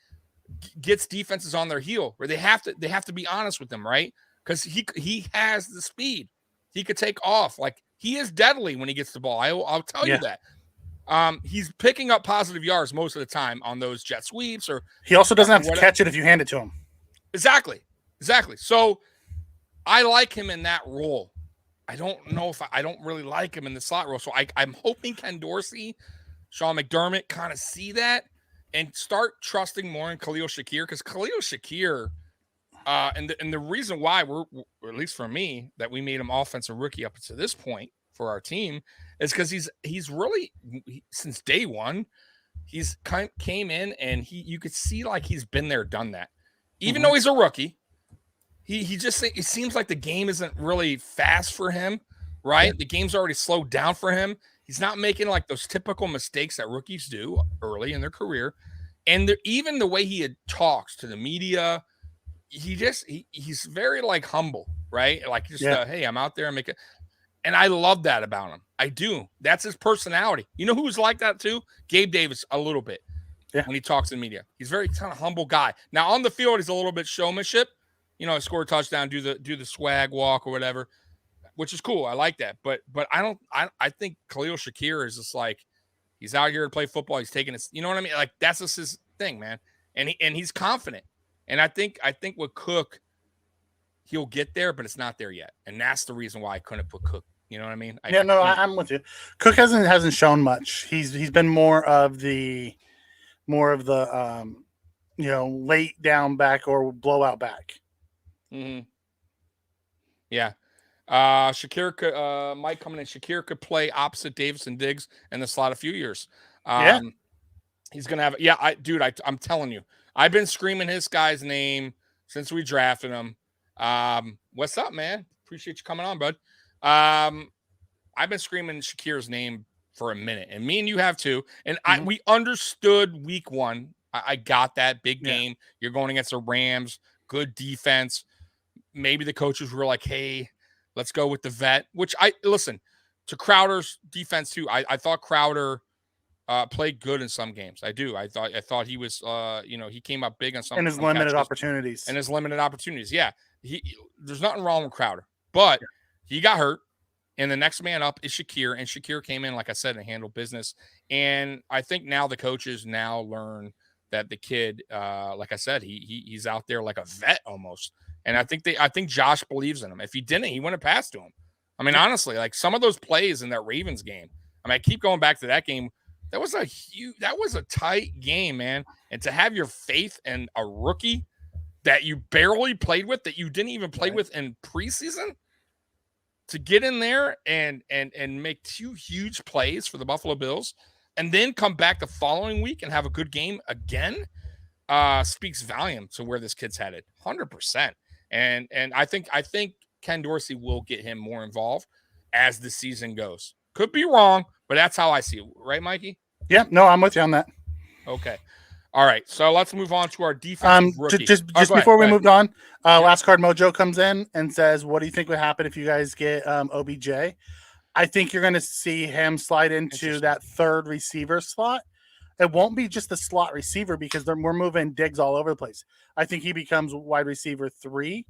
gets defenses on their heel where they have to be honest with them, right? Because he has the speed. He could take off like. He is deadly when he gets the ball. I'll tell you that. He's picking up positive yards most of the time on those jet sweeps, or he also doesn't have to catch it if you hand it to him. Exactly. So I like him in that role. I don't know if I don't really like him in the slot role. So I'm hoping Ken Dorsey, Sean McDermott kind of see that and start trusting more in Khalil Shakir, because Khalil Shakir, and the reason why or at least for me, that we made him offensive rookie up to this point for our team is because he's really, since day one, he's came in and you could see like he's been there, done that. Even though he's a rookie, it seems like the game isn't really fast for him, right? Yeah. The game's already slowed down for him. He's not making like those typical mistakes that rookies do early in their career. And even the way he talks to the media, he's very like humble, right? Like just, hey, I'm out there and make it. And I love that about him. I do. That's his personality. You know who's like that too? Gabe Davis, a little bit. Yeah. When he talks to the media, he's very kind of humble guy. Now on the field, he's a little bit showmanship. Score a touchdown, do the swag walk or whatever, which is cool. I like that. But I think Khalil Shakir is just like, he's out here to play football. He's taking it. You know what I mean? Like that's just his thing, man. And he's confident. And I think with Cook, he'll get there, but it's not there yet. And that's the reason why I couldn't put Cook. You know what I mean? I'm with you. Cook hasn't shown much. He's been more of the late down back or blowout back. Mm-hmm. Yeah. Shakir could, Mike coming in. Shakir could play opposite Davis and Diggs in the slot a few years. He's gonna have. Yeah, I'm telling you, I've been screaming this guy's name since we drafted him. What's up, man? Appreciate you coming on, bud. I've been screaming Shakir's name for a minute, and me and you have too. And we understood week one. I got that big game. You're going against the Rams, good defense. Maybe the coaches were like, hey, let's go with the vet, which listen to Crowder's defense too. I thought Crowder played good in some games. I do. I thought he was, he came up big on some. And his limited opportunities. Yeah. There's nothing wrong with Crowder, but he got hurt. And the next man up is Shakir. And Shakir came in, like I said, and handled business. And I think now the coaches now learn that the kid, like I said, he's out there like a vet almost. And I think Josh believes in him. If he didn't, he wouldn't have passed to him. I mean, honestly, like some of those plays in that Ravens game. I mean, I keep going back to that game. That was a tight game, man. And to have your faith in a rookie that you barely played with, that you didn't even play with in preseason, to get in there and make two huge plays for the Buffalo Bills, and then come back the following week and have a good game again, speaks volume to where this kid's headed, 100%. And I think Ken Dorsey will get him more involved as the season goes. Could be wrong, but that's how I see it. Right, Mikey? Yeah, no, I'm with you on that. Okay. All right. So let's move on to our defensive rookie. Just before we moved on, Last Card Mojo comes in and says, what do you think would happen if you guys get OBJ? I think you're going to see him slide into that third receiver slot. It won't be just the slot receiver because we're moving Diggs all over the place. I think he becomes wide receiver 3,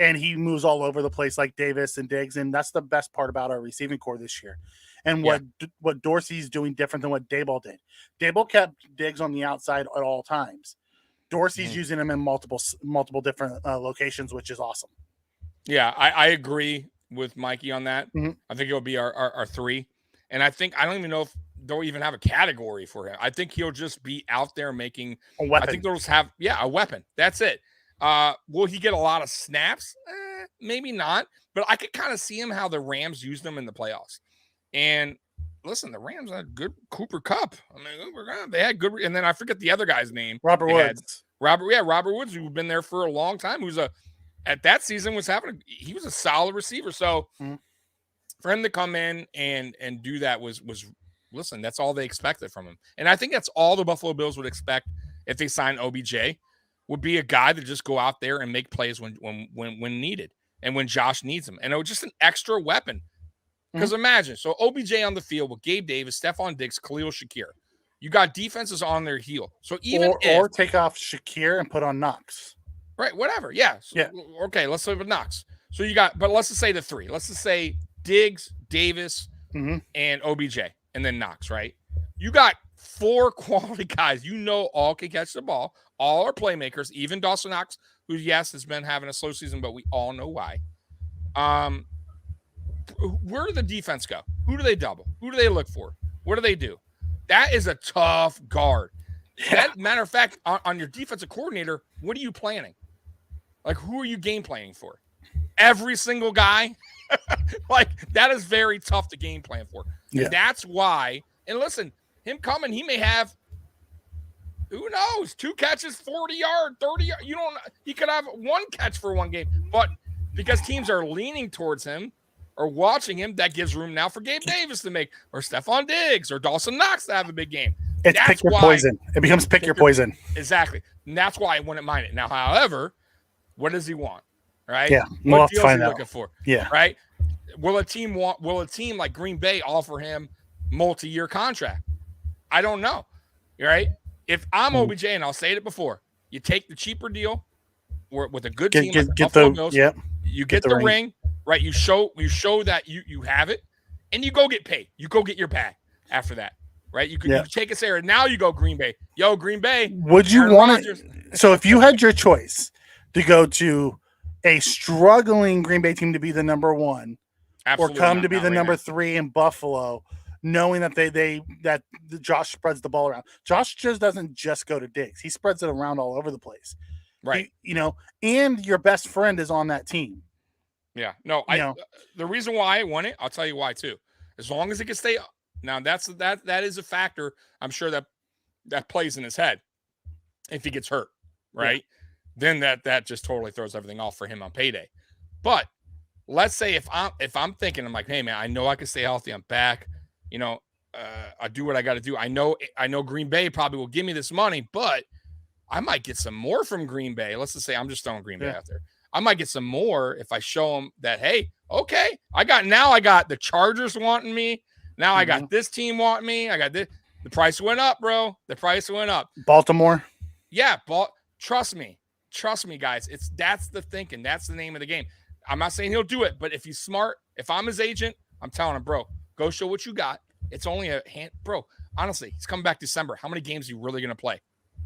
and he moves all over the place like Davis and Diggs, and that's the best part about our receiving core this year. And what Dorsey's doing different than what Daboll did. Daboll kept Diggs on the outside at all times. Dorsey's using him in multiple different locations, which is awesome. Yeah, I agree with Mikey on that. I think it'll be our 3. And I don't even know if they'll even have a category for him. I think he'll just be out there making a weapon. I think they'll just have a weapon. That's it. Will he get a lot of snaps? Maybe not. But I could kind of see him how the Rams used him in the playoffs. And listen, the Rams had good Cooper Kupp. I mean, they had good. And then I forget the other guy's name. Robert Woods. Robert Woods, who's been there for a long time. At that season he was a solid receiver. So for him to come in and do that was listen, that's all they expected from him. And I think that's all the Buffalo Bills would expect if they sign OBJ, would be a guy to just go out there and make plays when needed and when Josh needs him. And it was just an extra weapon. Because imagine, so OBJ on the field with Gabe Davis, Stephon Diggs, Khalil Shakir. You got defenses on their heel. So even or take off Shakir and put on Knox. Right, whatever. Yeah. So, okay, let's live with Knox. So you got, but let's just say the 3. Let's just say Diggs, Davis, and OBJ, and then Knox, right? You got 4 quality guys. All can catch the ball. All are playmakers. Even Dawson Knox, who, yes, has been having a slow season, but we all know why. Where do the defense go? Who do they double? Who do they look for? What do they do? That is a tough guard. Yeah. Matter of fact, on your defensive coordinator, what are you planning? Like, who are you game planning for? Every single guy? Like, that is very tough to game plan for. Yeah. And that's why, and listen, him coming, he may have, who knows, 2 catches, 40-yard, 30-yard. He could have 1 catch for 1 game. But because teams are leaning towards him or watching him, that gives room now for Gabe Davis to make, or Stephon Diggs, or Dawson Knox to have a big game. It's pick your poison. It becomes pick your poison. Exactly. And that's why I wouldn't mind it. Now, however, what does he want? Right? Yeah. What deal is he looking for? Yeah. Right? Will a team like Green Bay offer him multi-year contract? I don't know. Right? If I'm OBJ, and I'll say it before, you take the cheaper deal with a good team, get the Bills, yep. You get the ring, right? You show that you have it, and you go get paid. You go get your bag after that. Right? You take us there, and now you go Green Bay. Yo, Green Bay. Would you want it? So if you had your choice to go to a struggling Green Bay team to be the number 1, Absolutely or come to be the number 3 in Buffalo, knowing that that Josh spreads the ball around. Josh just doesn't just go to Diggs; he spreads it around all over the place. Right? And your best friend is on that team. Yeah. No. The reason why I want it, I'll tell you why too. As long as it can stay up. Now that is a factor. I'm sure that plays in his head. If he gets hurt, right? Then that just totally throws everything off for him on payday. But let's say if I'm thinking, I'm like, hey man, I know I can stay healthy. I'm back. I do what I got to do. I know Green Bay probably will give me this money, but I might get some more from Green Bay. Let's just say I'm just throwing Green Bay out there. I might get some more if I show them that, hey, okay, I got the Chargers wanting me. Now I got this team wanting me. I got this. The price went up, bro. The price went up. Baltimore. Yeah, trust me, guys. That's the thinking. That's the name of the game. I'm not saying he'll do it, but if he's smart, if I'm his agent, I'm telling him, bro, go show what you got. It's only a hand, bro. Honestly, he's coming back December. How many games are you really gonna play?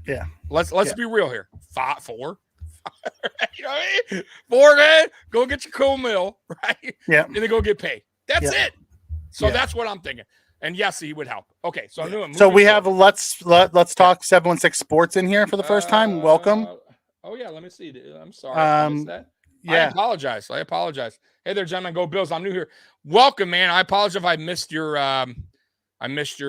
Yeah. Let's be real here. 4. You know what I mean? 4 man. Go get your cool meal, right? Yeah. And then go get paid. That's it. So that's what I'm thinking. And yes, he would help. Okay, so we have let's talk 716 Sports in here for the first time. Welcome. Oh yeah, let me see. I'm sorry. I missed that. Yeah. I apologize. Hey there, gentlemen. Go Bills. I'm new here. Welcome, man. I apologize if I missed your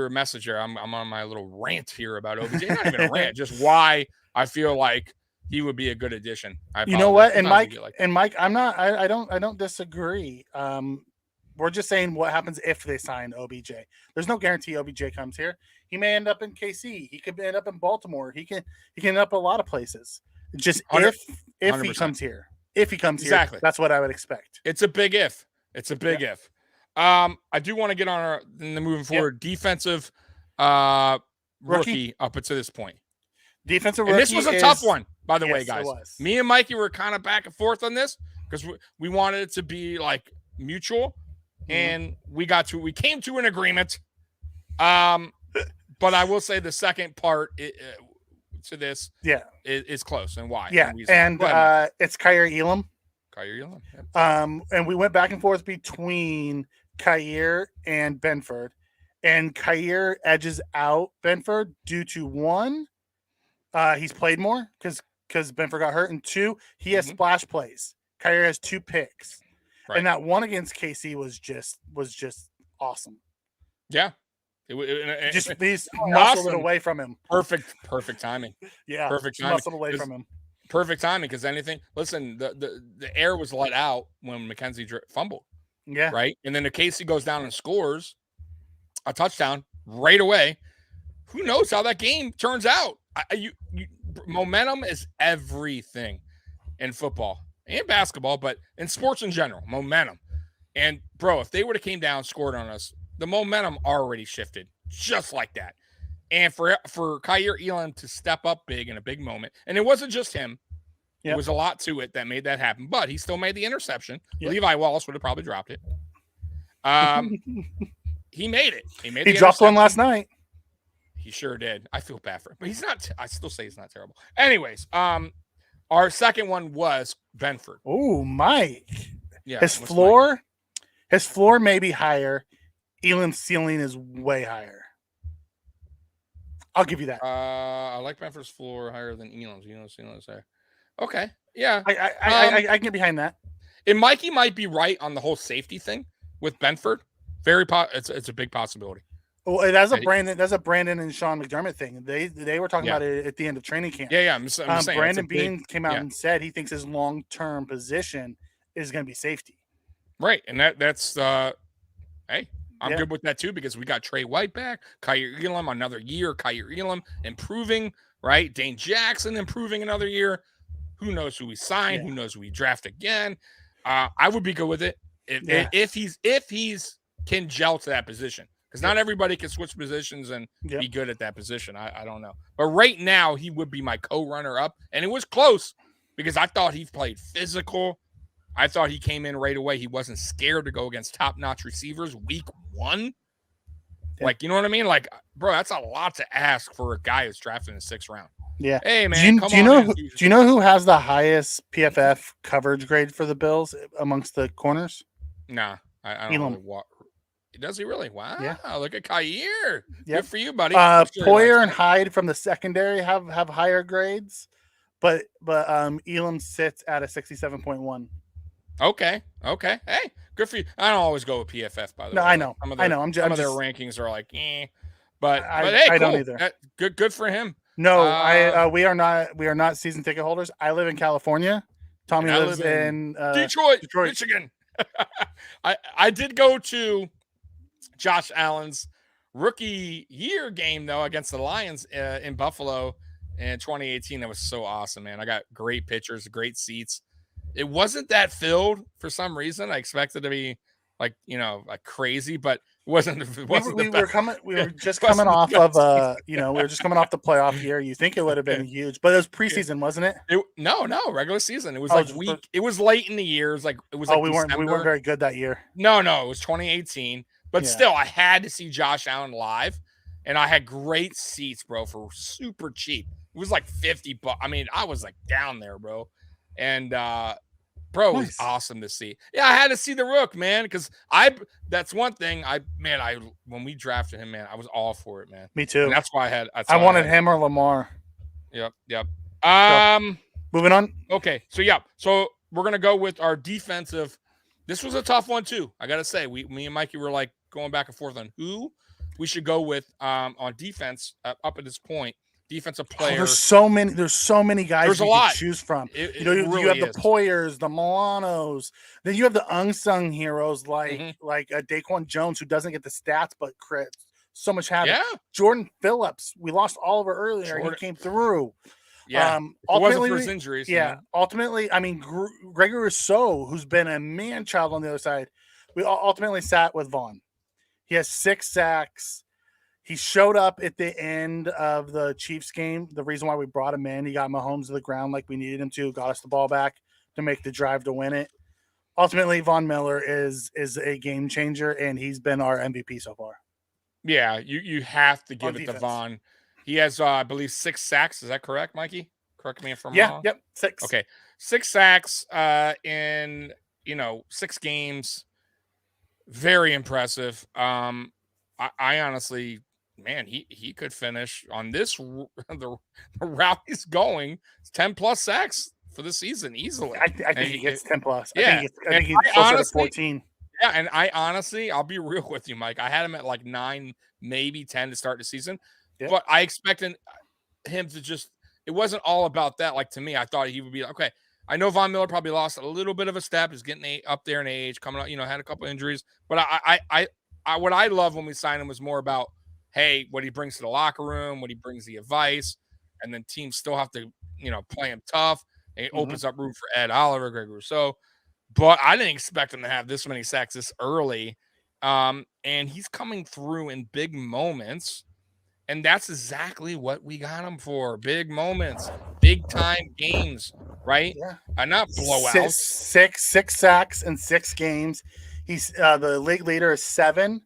message here. I'm on my little rant here about OBJ. Not even a rant, just why I feel like he would be a good addition. You know what? And Mike, I don't disagree. We're just saying what happens if they sign OBJ. There's no guarantee OBJ comes here. He may end up in KC. He could end up in Baltimore. He can end up a lot of places. Just if 100%. He comes here. If he comes here, that's what I would expect. It's a big if. It's a big if. I do want to get on the moving forward defensive rookie up until this point. Defensive and rookie. This was a tough one, by the way, guys. It was. Me and Mikey were kind of back and forth on this because we wanted it to be like mutual. And we came to an agreement. But I will say the second part to this is close. And why? Yeah. And it's Kaiir Elam. Yep. And we went back and forth between Kaiir and Benford. And Kaiir edges out Benford due to 1, he's played more because Benford got hurt. And 2, he has splash plays. Kaiir has 2 picks. Right. And that one against KC was just awesome. Yeah. Just these muscled it away from him. Perfect timing. Yeah. Perfect timing. Muscled away from him. Perfect timing because listen, the air was let out when McKenzie fumbled. Yeah. Right. And then the KC goes down and scores a touchdown right away. Who knows how that game turns out? Momentum is everything in football. And basketball, but in sports in general, momentum. And bro, if they would have came down, scored on us, the momentum already shifted just like that. And for Kaiir Elam to step up big in a big moment, and it wasn't just him, it was a lot to it that made that happen. But he still made the interception. Levi Wallace would have probably dropped it. He made it. He dropped one last night. He sure did. I feel bad for him, but he's not. I still say he's not terrible. Anyways, our second one was Benford. Oh, Mike. Yeah, His what's floor may be higher. Elam's ceiling is way higher. I'll give you that. I like Benford's floor higher than Elam's. Elam's ceiling is higher. Okay, yeah, I can get behind that. And Mikey might be right on the whole safety thing with Benford. It's a big possibility. Well, that's a Brandon and Sean McDermott thing. They were talking about it at the end of training camp. Yeah. I'm saying Brandon Bean came out and said he thinks his long-term position is going to be safety. Right, and that's hey, I'm good with that too because we got Trey White back, Kyer Elam another year, Kyer Elam improving, right? Dane Jackson improving another year. Who knows who we sign? Yeah. Who knows who we draft again? I would be good with it if he's can gel to that position. Because not everybody can switch positions and be good at that position. I don't know. But right now, he would be my co-runner-up. And it was close because I thought he played physical. I thought he came in right away. He wasn't scared to go against top-notch receivers week 1. Yeah. Like, you know what I mean? Like, bro, that's a lot to ask for a guy who's drafted in the 6th round. Yeah. Hey, man, do you know who has the highest PFF coverage grade for the Bills amongst the corners? Nah, I don't know. Does he really? Wow. Yeah. Look at Kyer. Good for you, buddy. Poyer and Hyde from the secondary have higher grades, but Elam sits at a 67.1. Okay. Hey, good for you. I don't always go with PFF, by the way. No, I know. Some of their rankings are like, But hey, cool. I don't either. Good for him. No, we are not season ticket holders. I live in California. Tommy lives in Detroit, Michigan. I did go to Josh Allen's rookie year game though against the Lions in Buffalo in 2018. That was so awesome, man. I got great pictures, great seats. It wasn't that filled for some reason. I expected to be like crazy, but it wasn't. We were just coming off of the playoff year. You think it would have been huge, but it was preseason, wasn't it? No, regular season. It was it was late in the year. We weren't very good that year. No, it was 2018. But still, I had to see Josh Allen live, and I had great seats, bro, for super cheap. It was like $50. I mean, I was like down there, bro. And bro, it was awesome to see. Yeah, I had to see the Rook, man, because that's one thing. When we drafted him, man, I was all for it, man. Me too. And that's why I wanted him or Lamar. Yep. Moving on. Okay, so we're gonna go with our defensive. This was a tough one too. I gotta say, me and Mikey were like going back and forth on who we should go with on defense up at this point. Defensive player. There's so many guys you can choose from. You have the Poyers, the Milanos. Then you have the unsung heroes like Daquan Jones, who doesn't get the stats but crits so much havoc. Yeah. Jordan Phillips. We lost Oliver earlier. He came through. Yeah. Ultimately, it wasn't for his injuries. Yeah. Ultimately, I mean, Gregory Rousseau, who's been a man-child on the other side, we ultimately sat with Vaughn. He has 6 sacks. He showed up at the end of the Chiefs game. The reason why we brought him in, he got Mahomes to the ground like we needed him to, got us the ball back to make the drive to win it. Ultimately, Von Miller is a game changer, and he's been our MVP so far. Yeah, you have to give it to Vaughn. He has, I believe, 6 sacks. Is that correct, Mikey? Correct me if I'm wrong. Yep, 6. Okay, 6 sacks in 6 games. Very impressive. I honestly, man, he could finish on this the route he's going 10+ sacks for the season easily. I think he gets 10+. Yeah, I think he's closer to 14. Yeah, and I honestly, I'll be real with you, Mike. I had him at like 9, maybe 10 to start the season. But I expected him to just – it wasn't all about that. Like, to me, I thought he would be – okay, I know Von Miller probably lost a little bit of a step. He's getting up there in age, coming up, had a couple injuries. But what I love when we signed him was more about, hey, what he brings to the locker room, what he brings the advice, and then teams still have to, play him tough. And it opens up room for Ed Oliver, Gregory Rousseau. But I didn't expect him to have this many sacks this early. And he's coming through in big moments. And that's exactly what we got him for. Big moments, big time games, right? Yeah. Not blowouts. Six sacks in 6 games. He's the league leader is 7.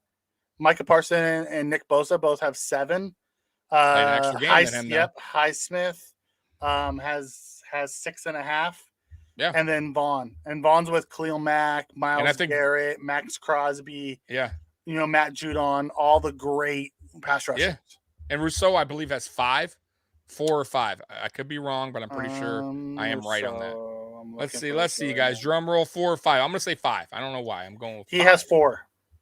Micah Parsons and Nick Bosa both have 7. Played an extra game than him. Yep. Highsmith has 6.5. Yeah. And then Vaughn. And Vaughn's with Khalil Mack, Myles Garrett, Max Crosby. Yeah. Matt Judon, all the great pass rushers. Yeah. And Rousseau, I believe, has 5, 4 or 5. I could be wrong, but I'm pretty sure I am right on that. Let's see, guys. Drum roll, 4 or 5. I'm going to say 5. I don't know why. I'm going with 5. He has 4.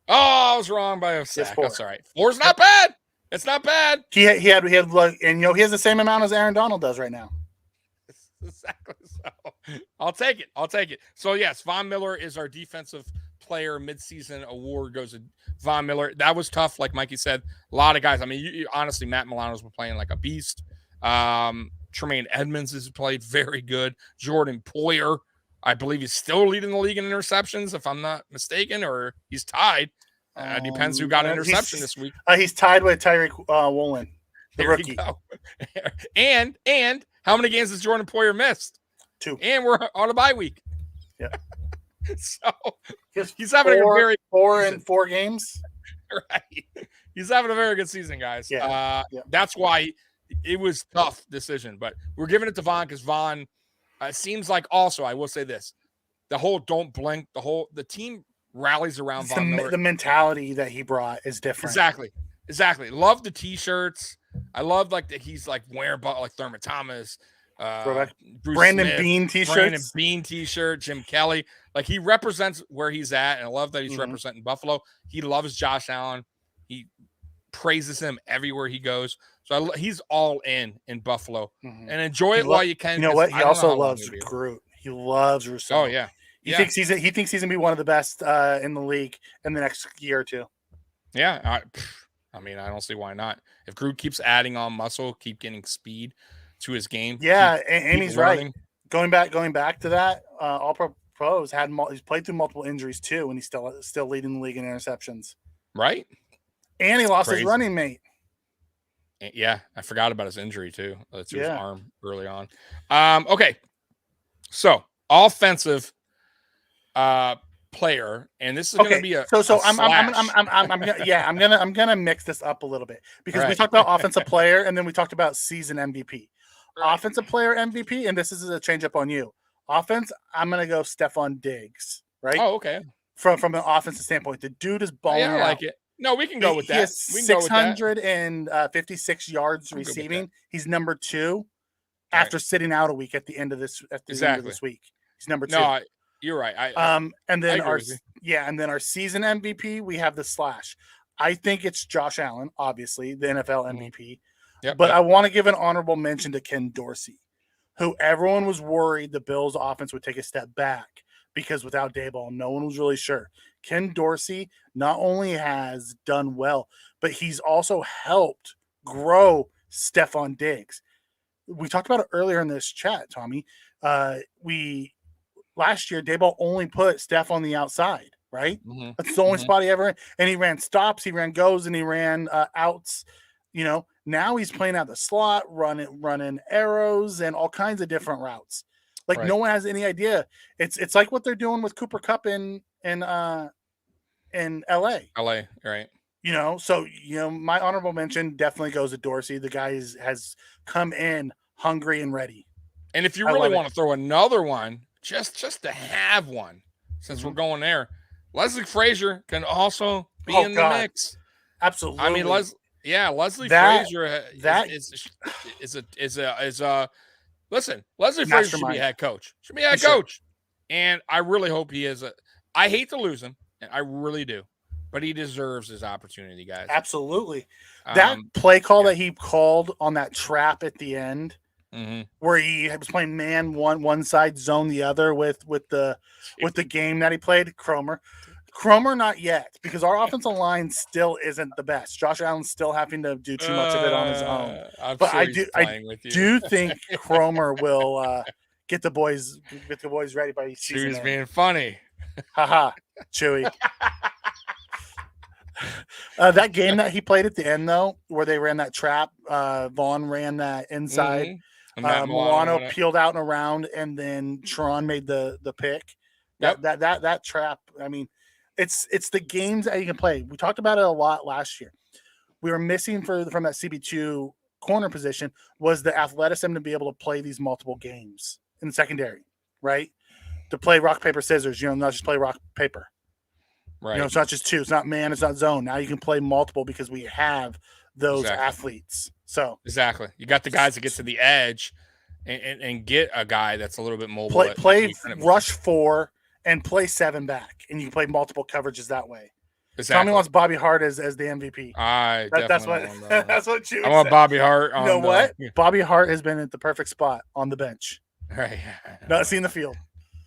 Oh, I was wrong by a sack. That's all right. 4's not bad. It's not bad. He had like, and he has the same amount as Aaron Donald does right now. Exactly so. I'll take it. So yes, Von Miller is our defensive player midseason award goes to Von Miller. That was tough, like Mikey said. A lot of guys. I mean, honestly, Matt Milano's been playing like a beast. Tremaine Edmonds has played very good. Jordan Poyer, I believe he's still leading the league in interceptions, if I'm not mistaken, or he's tied. Depends who got an interception this week. He's tied with Tyreek Woolen, the rookie. And how many games has Jordan Poyer missed? 2. And we're on a bye week. Yeah. So he's having a very 4 in 4 games. Right. He's having a very good season, guys. Yeah. That's why it was a tough decision, but we're giving it to Vaughn because Vaughn seems like also, I will say this, the whole don't blink, the team rallies around Von Miller. The mentality that he brought is different. Exactly. Love the t-shirts. I love like that he's like wearing like Thurman Thomas, Bruce Brandon Smith, Bean t-shirts. Brandon Bean t-shirt, Jim Kelly. Like he represents where he's at, and I love that he's representing Buffalo. He loves Josh Allen. He praises him everywhere he goes. So he's all in Buffalo, and enjoy it while you can. You know what? He also loves Groot. He loves Rousseau. Oh yeah. He thinks he's gonna be one of the best in the league in the next year or two. Yeah, I mean, I don't see why not. If Groot keeps adding on muscle, keep getting speed to his game. Yeah, and he's learning. Right. Going back to that, All Pros he's played through multiple injuries too, and he's still leading the league in interceptions. Right. And he lost his running mate. Yeah, I forgot about his injury too. To his arm early on. Okay, so offensive player, and this is going to be a I'm gonna mix this up a little bit because we talked about offensive player and then we talked about season MVP. Right. Offensive player MVP, and this is a change up on you. Offense, I'm gonna go Stephon Diggs. Right? Oh, okay. From an offensive standpoint, the dude is balling. Yeah, I like it. No, we can go with that. He has 656 yards receiving. He's number 2 after sitting out a week at the end of this end of this week. He's number 2. No, you're right. And then our season MVP, we have the Slash. I think it's Josh Allen, obviously, the NFL MVP. But I want to give an honorable mention to Ken Dorsey, who everyone was worried the Bills' offense would take a step back because without Daboll, no one was really sure. Ken Dorsey not only has done well, but he's also helped grow Stephon Diggs. We talked about it earlier in this chat, Tommy. Last year, Daboll only put Steph on the outside, right? Mm-hmm. That's the only spot he ever ran. And he ran stops, he ran goes, and he ran outs. Now he's playing out the slot, running arrows and all kinds of different routes. No one has any idea. It's like what they're doing with Cooper Kupp in LA. LA, right. So my honorable mention definitely goes to Dorsey. The guy has come in hungry and ready. And if you really want to throw another one, just to have one, since we're going there, Leslie Frazier can also be in the mix. Absolutely. I mean, Leslie Frazier is a listen. Leslie Frazier should be head coach. And I really hope he is. I hate to lose him, and I really do, but he deserves his opportunity, guys. Absolutely. That play call that he called on that trap at the end, where he was playing man one side, zone the other with the game that he played. Cromer, not yet, because our offensive line still isn't the best. Josh Allen's still having to do too much of it on his own. I do think Cromer will get the boys ready by the season. Chewie's being funny. Haha, Chewie. That game that he played at the end, though, where they ran that trap, Vaughn ran that inside. Milano peeled out and around, and then Tron made the pick. That trap. I mean, it's the games that you can play. We talked about it a lot last year. we were missing from that CB2 corner position was the athleticism to be able to play these multiple games in the secondary, right? To play rock, paper, scissors, not just play rock, paper. Right. It's not just two. It's not man. It's not zone. Now you can play multiple because we have those athletes. So exactly, you got the guys that get to the edge and get a guy that's a little bit mobile. Play rush 4 and play 7 back, and you can play multiple coverages that way. Exactly. Tommy wants Bobby Hart as the MVP. That's what you. I want Bobby Hart. You know what? Bobby Hart has been at the perfect spot on the bench. Right. Not seeing the field.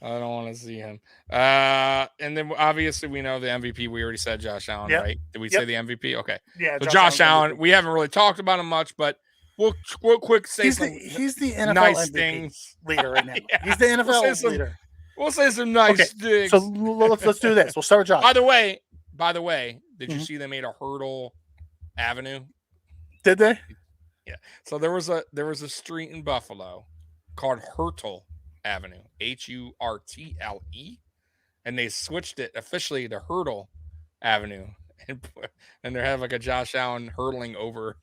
I don't want to see him. And then obviously we know the MVP. We already said Josh Allen, right? Did we say the MVP? Okay. Yeah. So Josh Allen, we haven't really talked about him much, but we'll quick say he's the NFL nice MVP things leader right now. Yeah. He's the NFL leader. We'll say some nice things. So let's do this. We'll start with Josh. By the way, did you see they made a Hurdle Avenue? Did they? Yeah. So there was a street in Buffalo called Hurtle Avenue, Hurtle, and they switched it officially to Hurdle Avenue, and they have like a Josh Allen hurtling over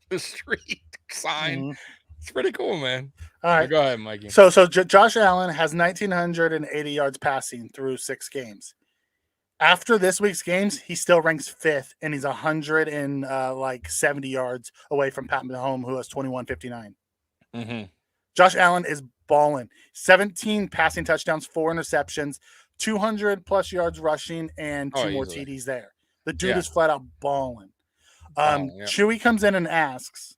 the street sign. It's pretty cool, man. All right, go ahead, Mikey. So Josh Allen has 1,980 yards passing through 6 games. After this week's games, he still ranks 5th, and he's 170 yards away from Pat Mahomes, who has 2,159. Josh Allen is balling. 17 passing touchdowns, 4 interceptions, 200 plus yards rushing, and 2 more TDs there. The dude is flat out balling. Chewy comes in and asks,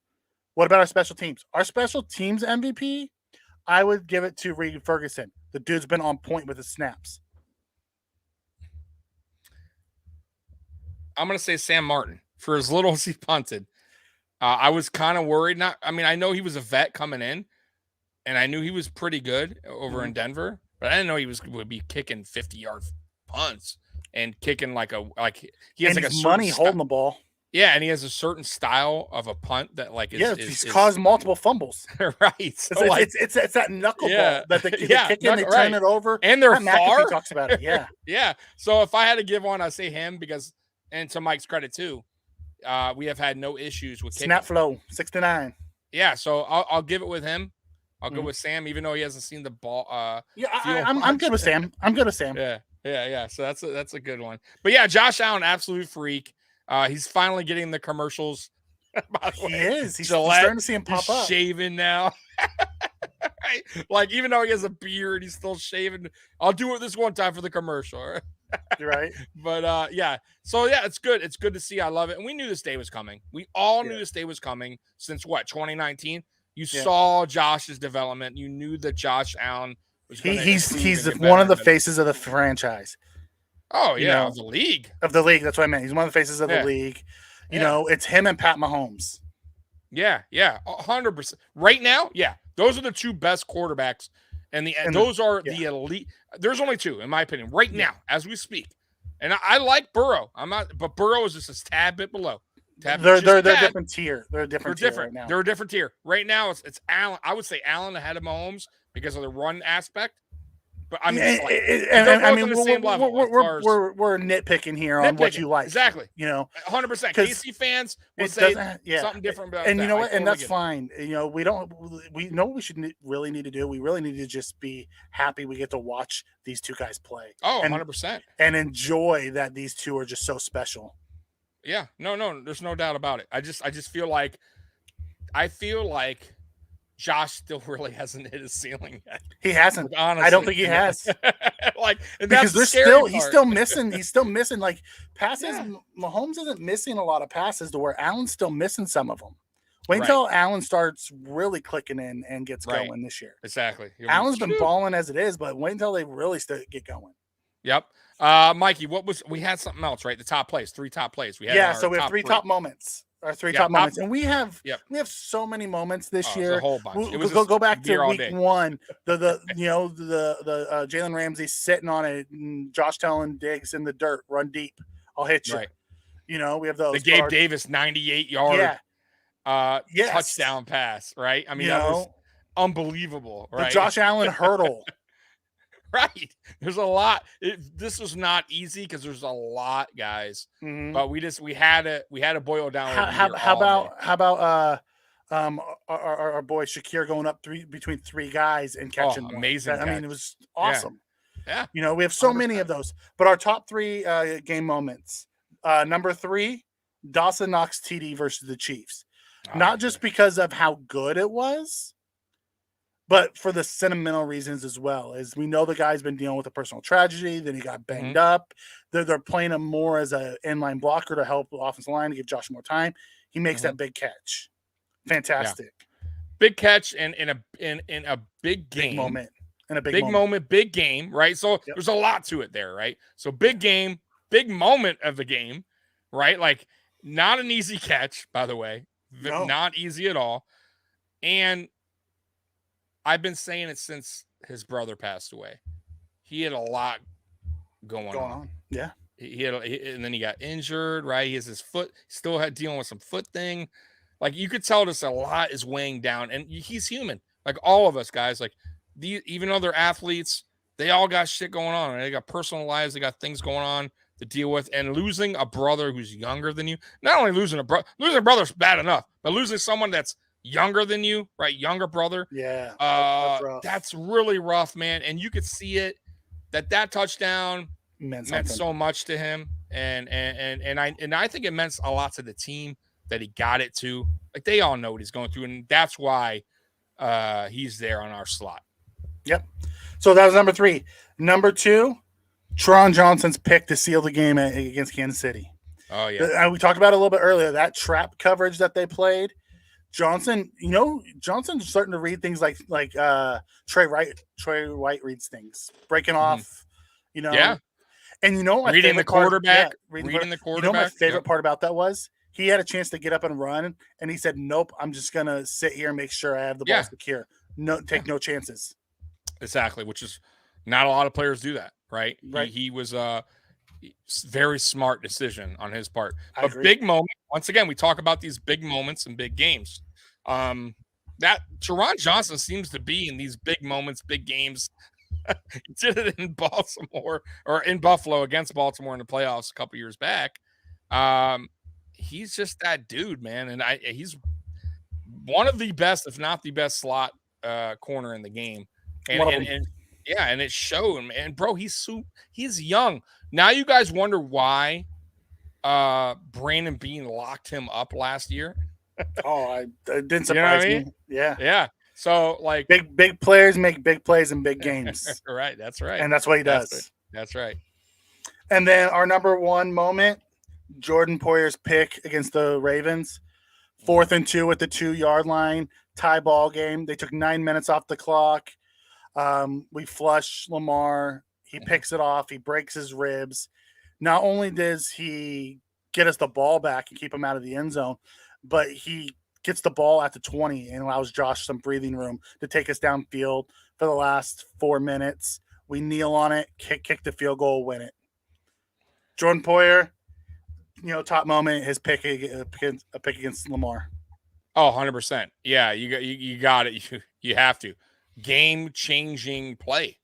what about our special teams? Our special teams MVP, I would give it to Reed Ferguson. The dude's been on point with his snaps. I'm going to say Sam Martin. For as little as he punted, I was kind of worried. I know he was a vet coming in, and I knew he was pretty good over in Denver, but I didn't know he would be kicking 50-yard punts and kicking he has his money holding the ball. Yeah, and he has a certain style of a punt that he's caused multiple fumbles. Right. So it's that knuckleball that they kick in, they turn it over, and they're far. Talks about it. Yeah, yeah. So if I had to give one, I'd say him because, and to Mike's credit too, we have had no issues with kicking. Snap flow 6-9. Yeah, so I'll give it with him. I'll go with Sam, even though he hasn't seen the ball. I'm good with Sam. Yeah. So that's a good one. But yeah, Josh Allen, absolute freak. He's finally getting the commercials. By the way. He is. He's starting to see him pop up. Shaving now. Right? Like, even though he has a beard, he's still shaving. I'll do it this one time for the commercial. Right. But yeah. So yeah, it's good. It's good to see. I love it. And we knew this day was coming. We all knew this day was coming since 2019. You saw Josh's development. You knew that Josh Allen was he's one of the faces of the franchise. Oh yeah, of the league. Of the league. That's what I meant. He's one of the faces of the league. You know, it's him and Pat Mahomes. Yeah, 100%. Right now, those are the 2 best quarterbacks, and those are the elite. There's only 2, in my opinion, right now as we speak. And I like Burrow. But Burrow is just a tad bit below. They're a different tier. They're a different tier right now. They're a different tier right now. It's Allen. I would say Allen ahead of Mahomes because of the run aspect. But I mean, we're nitpicking here on what you like. Exactly. 100%. KC fans will say something different about and that. You know what? And that's fine. We know what we should really need to do. We really need to just be happy we get to watch these 2 guys play. Oh, 100%. And enjoy that these 2 are just so special. Yeah. No, there's no doubt about it. I just feel like Josh still really hasn't hit his ceiling yet. He hasn't. Honestly, I don't think he has. Because he's still missing. He's still missing passes. Yeah. Mahomes isn't missing a lot of passes to where Allen's still missing some of them. Wait until Allen starts really clicking in and gets going this year. Exactly. Allen's been balling as it is, but wait until they really get going. Yep. Mikey, we had something else, right? The top plays, 3 top plays. So we have 3 top moments. Our 3 top moments, and we have so many moments this year. A whole bunch. Go back to week 1. The Jalen Ramsey sitting on it, and Josh telling Diggs in the dirt, run deep. I'll hit you. Right. We have those. The Gabe Davis 98-yard touchdown pass. Right. I mean, that was unbelievable. Right. The Josh Allen hurdle. Right. There's a lot. This was not easy because there's a lot, guys. But we had to boil down. How about our boy Shakir going up between three guys and catching one? Amazing. I mean, it was awesome. Yeah. You know, we have so 100%. Many of those. But our top three game moments. Number 3, Dawson Knox TD versus the Chiefs. Not just because of how good it was, but for the sentimental reasons as well. As we know, the guy's been dealing with a personal tragedy, then he got banged up. They're playing him more as an inline blocker to help the offensive line to give Josh more time. He makes that big catch. Fantastic. Yeah. Big catch and in a big game. Big moment. In a big moment, big game, right? So there's a lot to it there, right? So big game, big moment of the game, right? Like not an easy catch, by the way. No. Not easy at all. And I've been saying it since his brother passed away. He had a lot going on. Yeah. And then he got injured, right? He has his foot, still had dealing with some foot thing. Like you could tell just a lot is weighing down, and he's human. Like all of us guys, like even other athletes, they all got shit going on. Right? They got personal lives, they got things going on to deal with, and losing a brother who's younger than you. Not only losing a brother's bad enough, but losing someone that's younger than you, right? Younger brother. Yeah. That's really rough, man. And you could see it that touchdown meant so much to him. And I think it meant a lot to the team that he got it to. Like they all know what he's going through, and that's why he's there on our slot. Yep. So that was number 3. Number 2, Teron Johnson's pick to seal the game against Kansas City. Oh yeah. We talked about it a little bit earlier. That trap coverage that they played. Johnson's starting to read things like Trey White reads things, breaking off, Yeah. And reading the quarterback. Reading the quarterback. My favorite part about that was he had a chance to get up and run, and he said, "Nope, I'm just gonna sit here and make sure I have the ball secure. No, take no chances." Exactly, which is not a lot of players do that, right? He was a very smart decision on his part. But big moment. Once again, we talk about these big moments and big games. That Teron Johnson seems to be in these big moments, big games. He did it in Baltimore or in Buffalo against Baltimore in the playoffs a couple years back. He's just that dude, man, and he's one of the best, if not the best, slot corner in the game. And it showed. And bro, he's young. Now you guys wonder why Brandon Beane locked him up last year. It didn't surprise me. Yeah. So like big players make big plays in big games. Right. That's right. And that's what he does. That's right. And then our number 1 moment, Jordan Poyer's pick against the Ravens. 4th and 2 at the 2-yard line, tie ball game. They took 9 minutes off the clock. We flush Lamar. He picks it off. He breaks his ribs. Not only does he get us the ball back and keep him out of the end zone, but he gets the ball at the 20 and allows Josh some breathing room to take us downfield for the last 4 minutes. We kneel on it, kick the field goal, win it. Jordan Poyer, top moment, his pick against Lamar. Oh, 100%. Yeah, you got it. You have to. Game-changing play.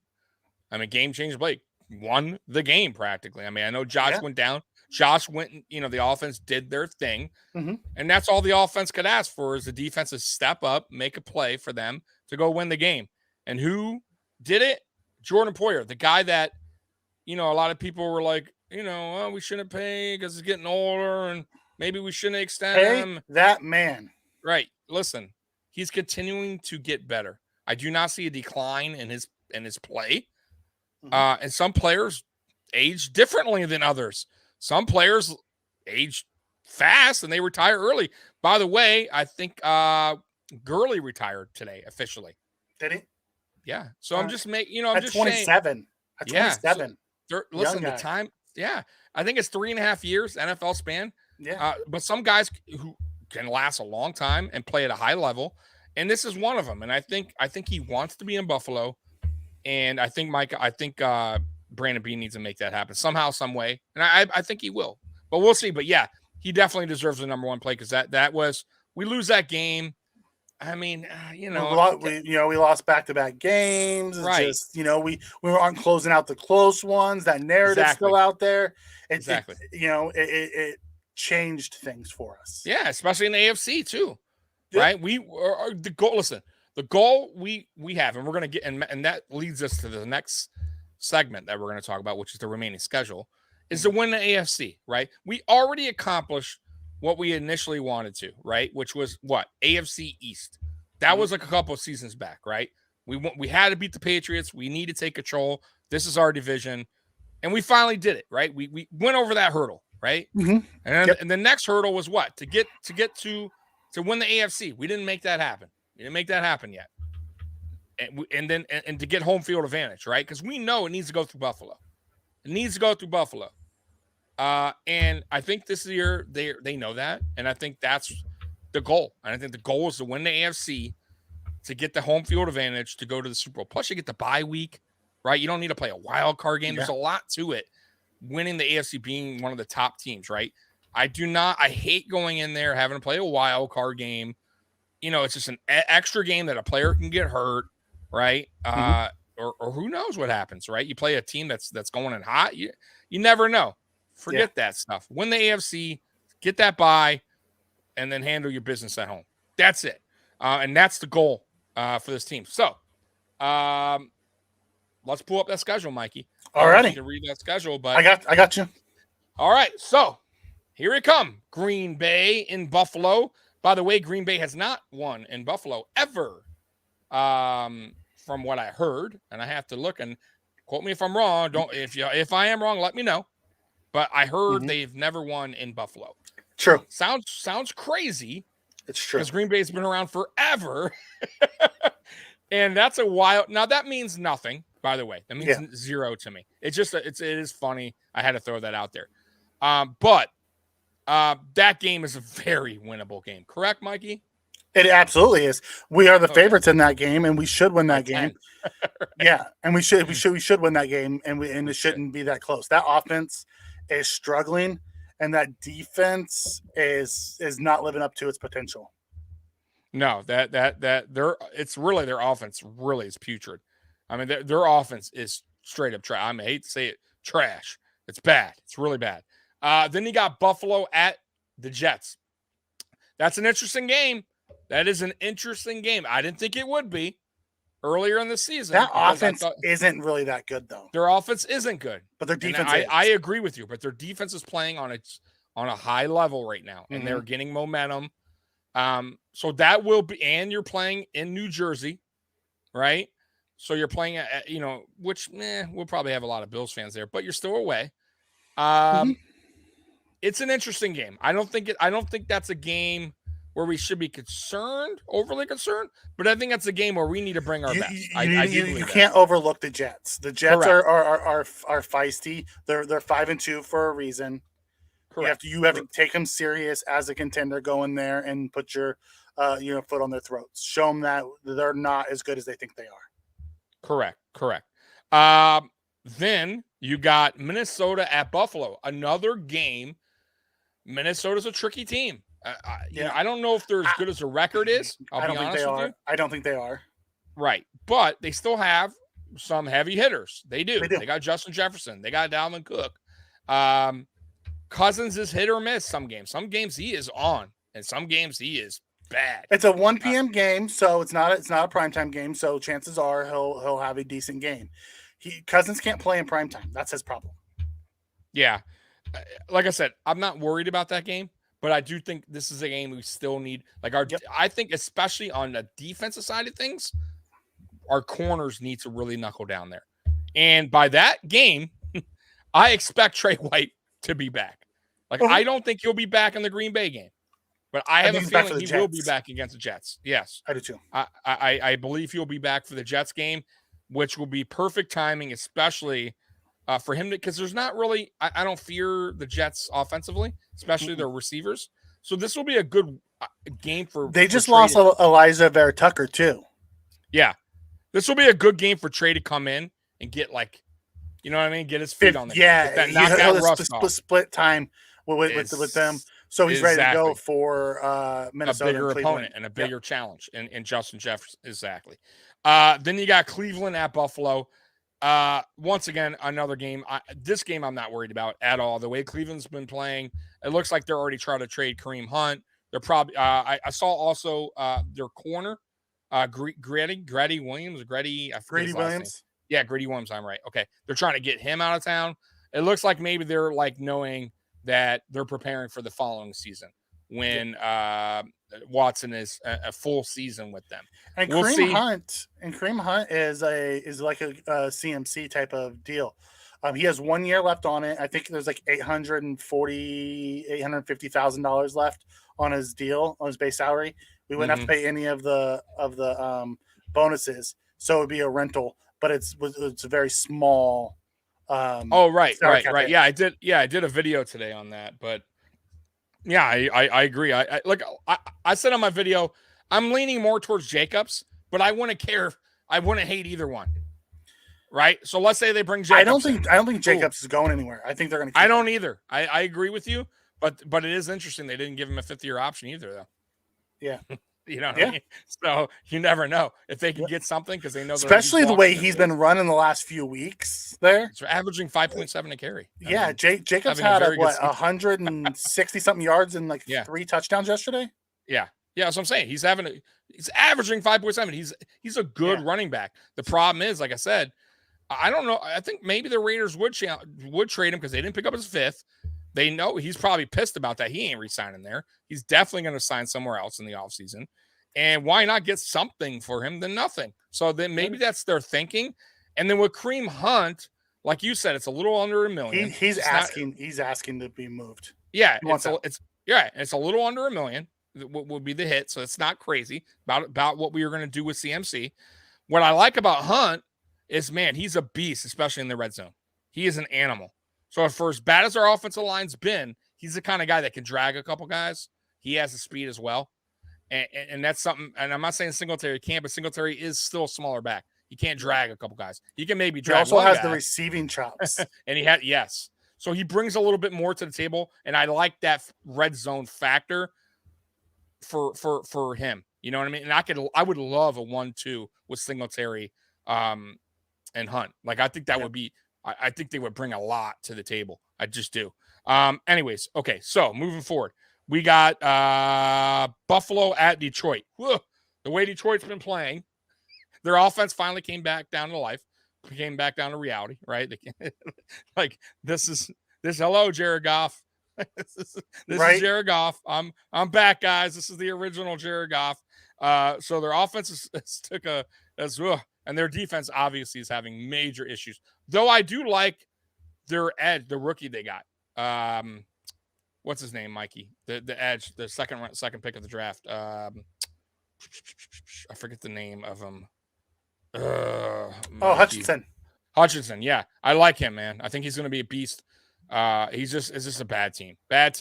Game-changing play. Won the game practically. I know Josh went down. Josh went, the offense did their thing. Mm-hmm. And that's all the offense could ask for is the defense to step up, make a play for them to go win the game. And who did it? Jordan Poyer, the guy that, a lot of people were like, we shouldn't pay because he's getting older and maybe we shouldn't extend him. That man. Right. Listen, he's continuing to get better. I do not see a decline in his play. Mm-hmm. And some players age differently than others. Some players age fast and they retire early. By the way, I think Gurley retired today officially. Did he? Yeah. So I'm just making, I'm just 27. At 27. So listen, the time. Yeah. I think it's 3.5 years NFL span. Yeah. But some guys who can last a long time and play at a high level. And this is one of them. And I think he wants to be in Buffalo. And I think Brandon Beane needs to make that happen somehow, some way. And I think he will. But we'll see. But yeah, he definitely deserves the number 1 play because that was we lose that game. I mean, we lost back-to-back games. It's Right. just, we aren't closing out the close ones. That narrative's still out there. It changed things for us. Yeah, especially in the AFC too. Yep. Right? We are the goal. Listen, the goal we have, and we're going to get, and that leads us to the next segment that we're going to talk about, which is the remaining schedule, is to win the AFC. Right? We already accomplished what we initially wanted to, right? Which was what? AFC East. That was like a couple of seasons back, right? We had to beat the Patriots. We need to take control. This is our division, and we finally did it, right? We went over that hurdle, right? Mm-hmm. And the next hurdle was what? To win the AFC. We didn't make that happen. We didn't make that happen yet. And then to get home field advantage, right? Because we know it needs to go through Buffalo. It needs to go through Buffalo. And I think this year they know that, and I think that's the goal. And I think the goal is to win the AFC, to get the home field advantage, to go to the Super Bowl. Plus, you get the bye week, right? You don't need to play a wild card game. Yeah. There's a lot to it. Winning the AFC, being one of the top teams, right? I hate going in there having to play a wild card game. It's just an extra game that a player can get hurt, right? Or who knows what happens, right? You play a team that's going in hot. You never know. Forget that stuff. Win the AFC, get that bye, and then handle your business at home. That's it. And that's the goal for this team. So let's pull up that schedule, Mikey. Alrighty. To read that schedule, but I got you. All right. So here we come. Green Bay in Buffalo. By the way, Green Bay has not won in Buffalo ever, from what I heard. And I have to look, and quote me if I'm wrong. If I am wrong, let me know. But I heard they've never won in Buffalo. True. Sounds crazy. It's true. Because Green Bay's been around forever. And that's a wild. Now that means nothing, by the way. That means zero to me. It's just it is funny. I had to throw that out there. But that game is a very winnable game. Correct, Mikey? It absolutely is. We are the favorites in that game, and we should win that game. Right. Yeah, and we should win that game, and it shouldn't be that close. That offense is struggling, and that defense is not living up to its potential. No, their offense really is putrid. I mean, their offense is straight up trash. I hate to say it, trash. It's bad. It's really bad. Then you got Buffalo at the Jets. That's an interesting game. That is an interesting game. I didn't think it would be earlier in the season. That offense isn't really that good, though. Their offense isn't good, but their defense is. I agree with you, but their defense is playing on a high level right now, and they're getting momentum. So that will be, and you're playing in New Jersey, right? So you're playing at, which we'll probably have a lot of Bills fans there, but you're still away. It's an interesting game. I don't think that's a game where we should be overly concerned, but I think that's a game where we need to bring our best. You can't overlook the Jets. The Jets are feisty. They're 5-2 for a reason. Correct. You have to take them serious as a contender. Go in there and put your foot on their throats. Show them that they're not as good as they think they are. Correct. Then you got Minnesota at Buffalo. Another game. Minnesota's a tricky team. I don't know if they're as good as the record is. I'll be honest with you. I don't think they are. Right. But they still have some heavy hitters. They do. They got Justin Jefferson. They got Dalvin Cook. Cousins is hit or miss some games. Some games he is on, and some games he is bad. It's a 1 p.m. game, so it's not a primetime game, so chances are he'll have a decent game. Cousins can't play in primetime. That's his problem. Yeah. Like I said, I'm not worried about that game. But I do think this is a game we still need. I think especially on the defensive side of things, our corners need to really knuckle down there. And by that game, I expect Trey White to be back. I don't think he'll be back in the Green Bay game, but I have a feeling he will be back against the Jets. Yes, I do too. I believe he'll be back for the Jets game, which will be perfect timing, especially for him because there's not really. I don't fear the Jets offensively, especially their receivers. So this will be a good game for. They just lost Elijah Vera Tucker too. Yeah, this will be a good game for Trey to come in and get get his feet on there. Yeah, split time with them. So he's ready to go for Minnesota. A bigger and opponent and a bigger challenge. And Justin Jefferson, exactly. Then you got Cleveland at Buffalo. Once again, another game. This game I'm not worried about at all. The way Cleveland's been playing, it looks like they're already trying to trade Kareem Hunt. They're probably. I saw also their corner, Grady Williams. Grady Williams. Yeah, Grady Williams. I'm right. Okay, they're trying to get him out of town. It looks like maybe they're like knowing that they're preparing for the following season when Watson is a full season with them. And Kareem Hunt is like a CMC type of deal. He has 1 year left on it. I think there's like $850,000 left on his deal, on his base salary. We wouldn't have to pay any of the bonuses, so it would be a rental. But it's a very small. Right. Yeah, I did a video today on that, but yeah, I agree. I said on my video, I'm leaning more towards Jacobs, but I wouldn't hate either one. Right? So let's say they bring Jacobs. I don't think Jacobs is going anywhere. I think they're going to I don't either. I agree with you, but it is interesting they didn't give him a 5th-year option either though. Yeah. You know what I mean? So you never know if they can get something because they know, especially the way he's been running the last few weeks there. So averaging 5.7 a carry. I mean, Jacobs had 160 something yards and like 3 touchdowns yesterday. Yeah. Yeah, that's what I'm saying. He's averaging 5.7. He's a good running back. The problem is, like I said, I don't know. I think maybe the Raiders would trade him because they didn't pick up his 5th. They know he's probably pissed about that. He ain't re-signing there. He's definitely going to sign somewhere else in the offseason. And why not get something for him than nothing? So then maybe that's their thinking. And then with Kareem Hunt, like you said, it's a little under $1 million. He's asking to be moved. Yeah, it's a little under $1 million. Would be the hit, so it's not crazy about what we were going to do with CMC. What I like about Hunt is, man, he's a beast, especially in the red zone. He is an animal. So for as bad as our offensive line's been, he's the kind of guy that can drag a couple guys. He has the speed as well. And that's something, and I'm not saying Singletary can't, but Singletary is still a smaller back. He can't drag a couple guys. He can maybe drag. He also has the receiving chops. And so he brings a little bit more to the table, and I like that red zone factor for him. You know what I mean? And I would love a 1-2 with Singletary and Hunt. Like I think that would be, I think they would bring a lot to the table. I just do. Anyways, okay. So moving forward, we got Buffalo at Detroit. Whoa, the way Detroit's been playing, their offense finally came back down to life, came back down to reality, right? Like this is hello, Jared Goff. This is Jared Goff. I'm back, guys. This is the original Jared Goff. So their offense and their defense obviously is having major issues. Though I do like their edge, the rookie they got. What's his name, Mikey? The edge, the second pick of the draft. I forget the name of him. Hutchinson. Hutchinson, yeah. I like him, man. I think he's going to be a beast. It's just a bad team. Yeah.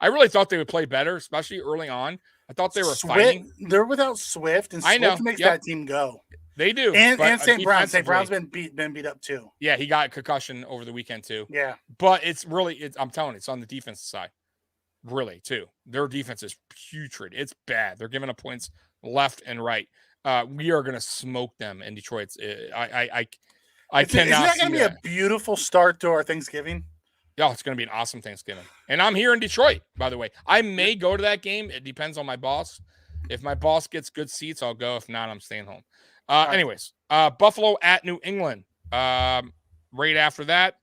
I really thought they would play better, especially early on. I thought they were fighting. They're without Swift, and Swift makes that team go. They do. And St. Brown. St. Brown's been beat up too. Yeah, he got a concussion over the weekend too. Yeah. But I'm telling you, it's on the defensive side. Really, too. Their defense is putrid. It's bad. They're giving up points left and right. We are going to smoke them in Detroit. I cannot. Isn't that going to be a beautiful start to our Thanksgiving? Yeah, it's going to be an awesome Thanksgiving. And I'm here in Detroit, by the way. I may go to that game. It depends on my boss. If my boss gets good seats, I'll go. If not, I'm staying home. Anyways, Buffalo at New England. Right after that,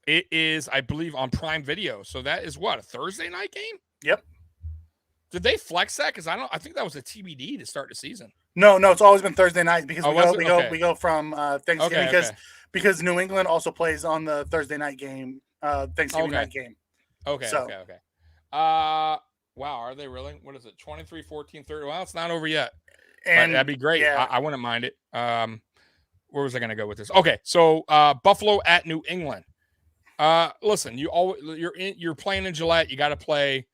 it is, I believe, on Prime Video. So that is what, a Thursday night game? Yep. Did they flex that? Because I think that was a TBD to start the season. No, it's always been Thursday night because we go from Thanksgiving because New England also plays on the Thursday night game, Thanksgiving night game. Okay. Wow, are they really? What is it? 23-14, 30. Well, it's not over yet. And that'd be great. Yeah. I wouldn't mind it. Where was I going to go with this? Okay, so Buffalo at New England. Listen, you're playing in Gillette. You got to play.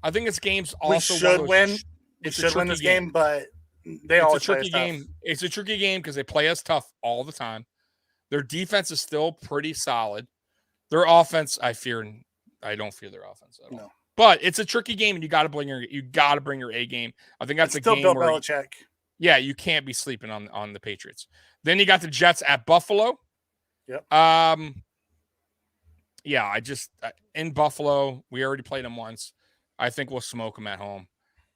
I think it's games also. We should win. We should win this game, but it's a tricky game. It's a tricky game because they play us tough all the time. Their defense is still pretty solid. Their offense, I fear I don't fear their offense at all. No. But it's a tricky game, and you got to bring your A game. I think that's It's a still game Bill where Belichick. you can't be sleeping on the Patriots. Then you got the Jets at Buffalo. Yep. In Buffalo, we already played them once. I think we'll smoke them at home.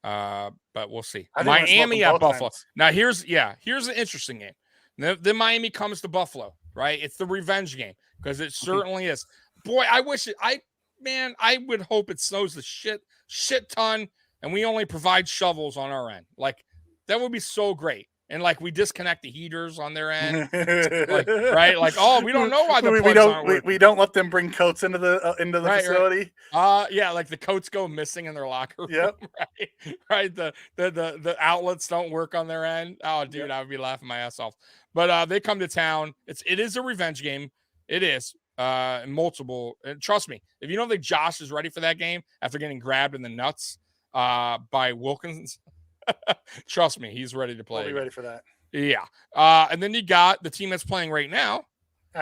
But we'll see. Miami at Buffalo. Times. Now here's an interesting game. Then Miami comes to Buffalo, right? It's the revenge game because it certainly is. Boy, I would hope it snows the shit ton, and we only provide shovels on our end. Like that would be so great. And like we disconnect the heaters on their end, right? Like, we don't know why the plugs aren't working. We don't let them bring coats into the facility. Right. Like the coats go missing in their locker room. Yep. Right. The outlets don't work on their end. Oh, dude, I would be laughing my ass off. But they come to town. It is a revenge game. It is multiple. And trust me, if you don't think Josh is ready for that game after getting grabbed in the nuts by Wilkins. Trust me, he's ready to play. We'll be ready for that. Yeah. And then you got the team that's playing right now,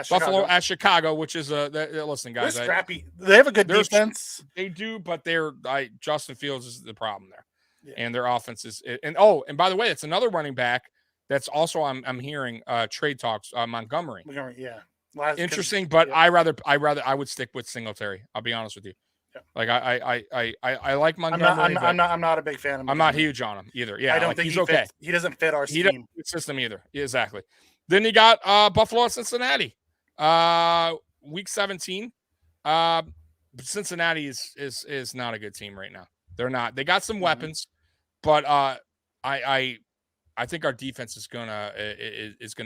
Buffalo at Chicago, which is listen, guys. They're scrappy. They have a good defense. They do, but Justin Fields is the problem there. Yeah. And their offense is and by the way, it's another running back that's also I'm hearing trade talks Montgomery. Yeah. Interesting, but I would stick with Singletary. I'll be honest with you. Yeah. Like I like Montgomery. I'm not a big fan of him. I'm not huge on him either. Yeah, I don't think he's okay. He doesn't fit our scheme. System either. Yeah, exactly. Then you got Buffalo at Cincinnati. Week 17. Cincinnati is not a good team right now. They're not. They got some weapons, but I think our defense is gonna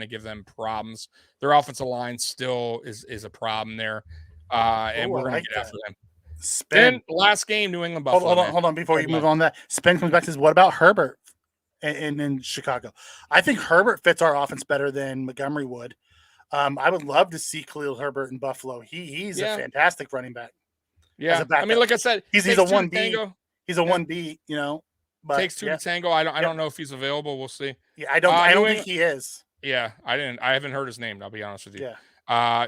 give them problems. Their offensive line still is a problem there. And we're gonna get after them. Then last game, New England Buffalo. Hold on. Before you move on, that Spen comes back to what about Herbert in Chicago? I think Herbert fits our offense better than Montgomery would. I would love to see Khalil Herbert in Buffalo. He's a fantastic running back. Yeah, I mean, like I said, he's a 1B. He's a 1B. You know, but takes two to tango. I don't know if he's available. We'll see. Yeah, I don't think he is. Yeah, I haven't heard his name. I'll be honest with you. Yeah.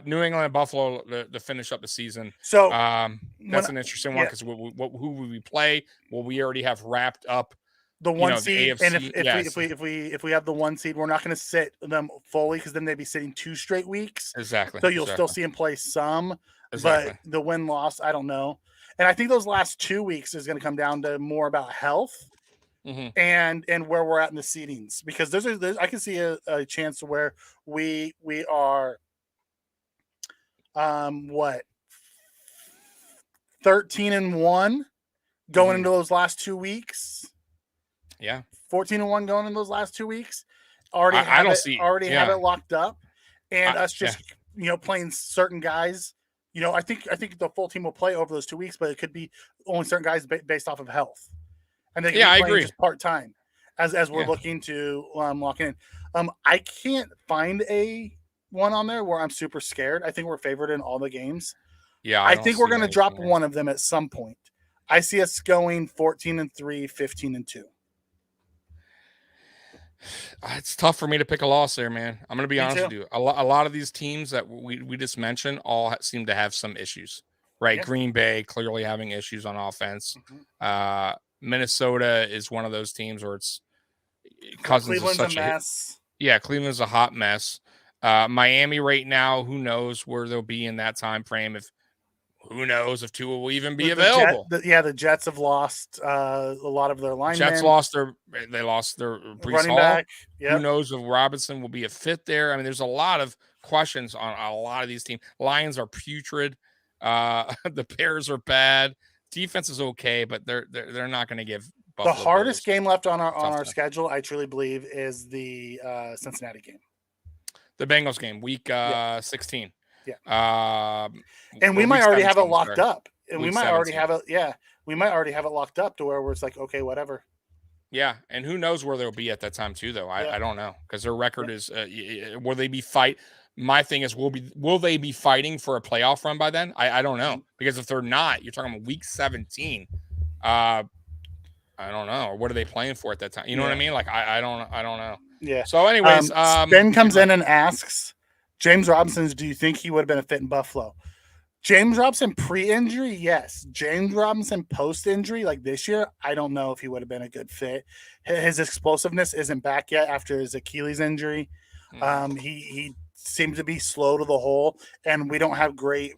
New England and Buffalo to finish up the season. So that's an interesting one because who will we play? Well, we already have wrapped up the one seed, the AFC, and if we have the one seed, we're not going to sit them fully because then they'd be sitting 2 straight weeks. Exactly. So you'll still see them play some, but the win loss, I don't know. And I think those last 2 weeks is going to come down to more about health and where we're at in the seedings because there's I can see a chance where we are. 13-1 going into those last 2 weeks. Yeah. 14-1 going into those last 2 weeks. Already have it locked up. And us just playing certain guys. I think the full team will play over those 2 weeks, but it could be only certain guys based off of health. And they can be playing just part-time as we're looking to lock in. I can't find a one on there where I'm super scared. I think we're favored in all the games. Yeah, I think we're going to drop one of them at some point. I see us going 14-3, 15-2. It's tough for me to pick a loss there, man. I'm going to be honest with you. A lot of these teams that we just mentioned all seem to have some issues, right? Yeah. Green Bay clearly having issues on offense. Minnesota is one of those teams where it's Cousins is such a mess. Yeah, Cleveland's a hot mess. Miami right now, who knows where they'll be in that time frame? Who knows if Tua will even be available? The Jets have lost a lot of their linemen. Jets lost their Breece running Hall. Back. Yep. Who knows if Robinson will be a fit there? I mean, there's a lot of questions on a lot of these teams. Lions are putrid. The Bears are bad. Defense is okay, but they're not going to give. Buffalo the hardest game left on our schedule, I truly believe, is the Cincinnati game. The Bengals game, week 16. Yeah. And we might already have it locked up. And we might already have it. Yeah. We might already have it locked up to where it's like, okay, whatever. Yeah. And who knows where they'll be at that time too, though. I don't know. Because their record is, will they be my thing is, will they be fighting for a playoff run by then? I don't know. Because if they're not, you're talking about week 17. I don't know. Or what are they playing for at that time? You know what I mean? Like, I don't know. Yeah. So, anyways, Ben comes in and asks, James Robinson, do you think he would have been a fit in Buffalo? James Robinson pre-injury, yes. James Robinson post-injury, like this year, I don't know if he would have been a good fit. His explosiveness isn't back yet after his Achilles injury. He seems to be slow to the hole, and we don't have great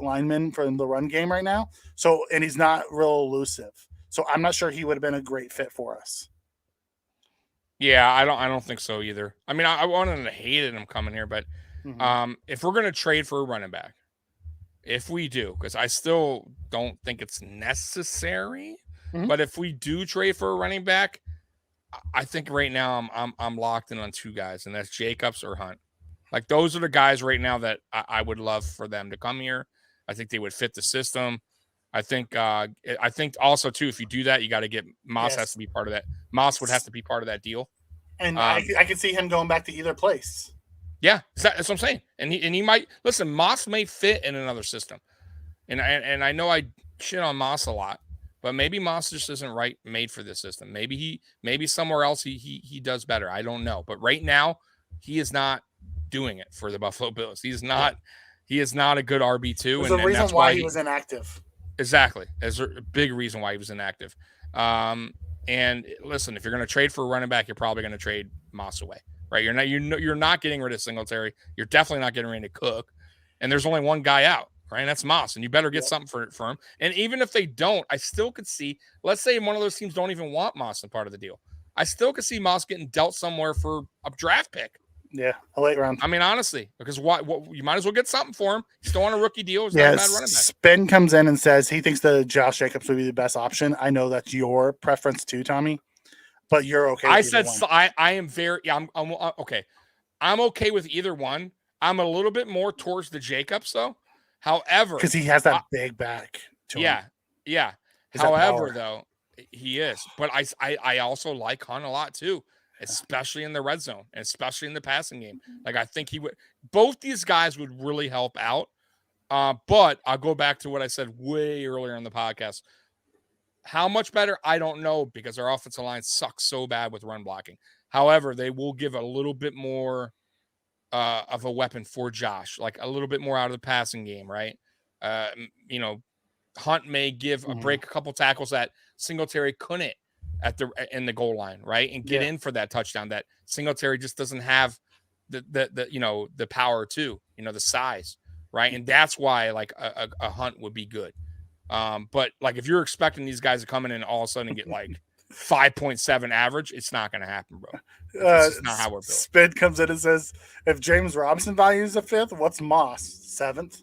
linemen for the run game right now. So, and he's not real elusive. So I'm not sure he would have been a great fit for us. Yeah, I don't think so either. I mean, I wanted to hate him coming here, but if we're gonna trade for a running back, if we do, because I still don't think it's necessary, but if we do trade for a running back, I think right now I'm locked in on two guys, and that's Jacobs or Hunt. Like those are the guys right now that I would love for them to come here. I think they would fit the system. I think also too, if you do that, you got to get Moss has to be part of that. Moss would have to be part of that deal. And I could see him going back to either place. Yeah, that's what I'm saying. And he might listen. Moss may fit in another system, and I know I shit on Moss a lot, but maybe Moss just isn't made for this system. Maybe somewhere else he does better. I don't know. But right now, he is not doing it for the Buffalo Bills. He is not a good RB2. There's a reason why he was inactive. Exactly. There's a big reason why he was inactive. And listen, if you're going to trade for a running back, you're probably going to trade Moss away, right? You're not getting rid of Singletary. You're definitely not getting rid of Cook. And there's only one guy out, right? And that's Moss. And you better get something for him. And even if they don't, I still could see, let's say one of those teams don't even want Moss in part of the deal. I still could see Moss getting dealt somewhere for a draft pick. Yeah, a late round. I mean, honestly, because what you might as well get something for him. He's still on a rookie deal. He's not a bad running back. Spin comes in and says he thinks the Josh Jacobs would be the best option. I know that's your preference too, Tommy, but you're okay. I said I am very. I'm okay. I'm okay with either one. I'm a little bit more towards the Jacobs though. However, because he has that big back. Yeah. However, though, he is. But I also like Hunt a lot too. Especially in the red zone, and especially in the passing game. Like I think both these guys would really help out. But I'll go back to what I said way earlier in the podcast. How much better? I don't know, because our offensive line sucks so bad with run blocking. However, they will give a little bit more of a weapon for Josh, like a little bit more out of the passing game, right? Hunt may give break a couple tackles that Singletary couldn't in the goal line, right? And get in for that touchdown that Singletary just doesn't have the power to, the size, right? And that's why like a Hunt would be good. But like if you're expecting these guys to come in and all of a sudden get like 5.7 average, it's not going to happen, bro. It's not how we're built. Spin comes in and says, if James Robinson values a fifth, what's Moss? Seventh?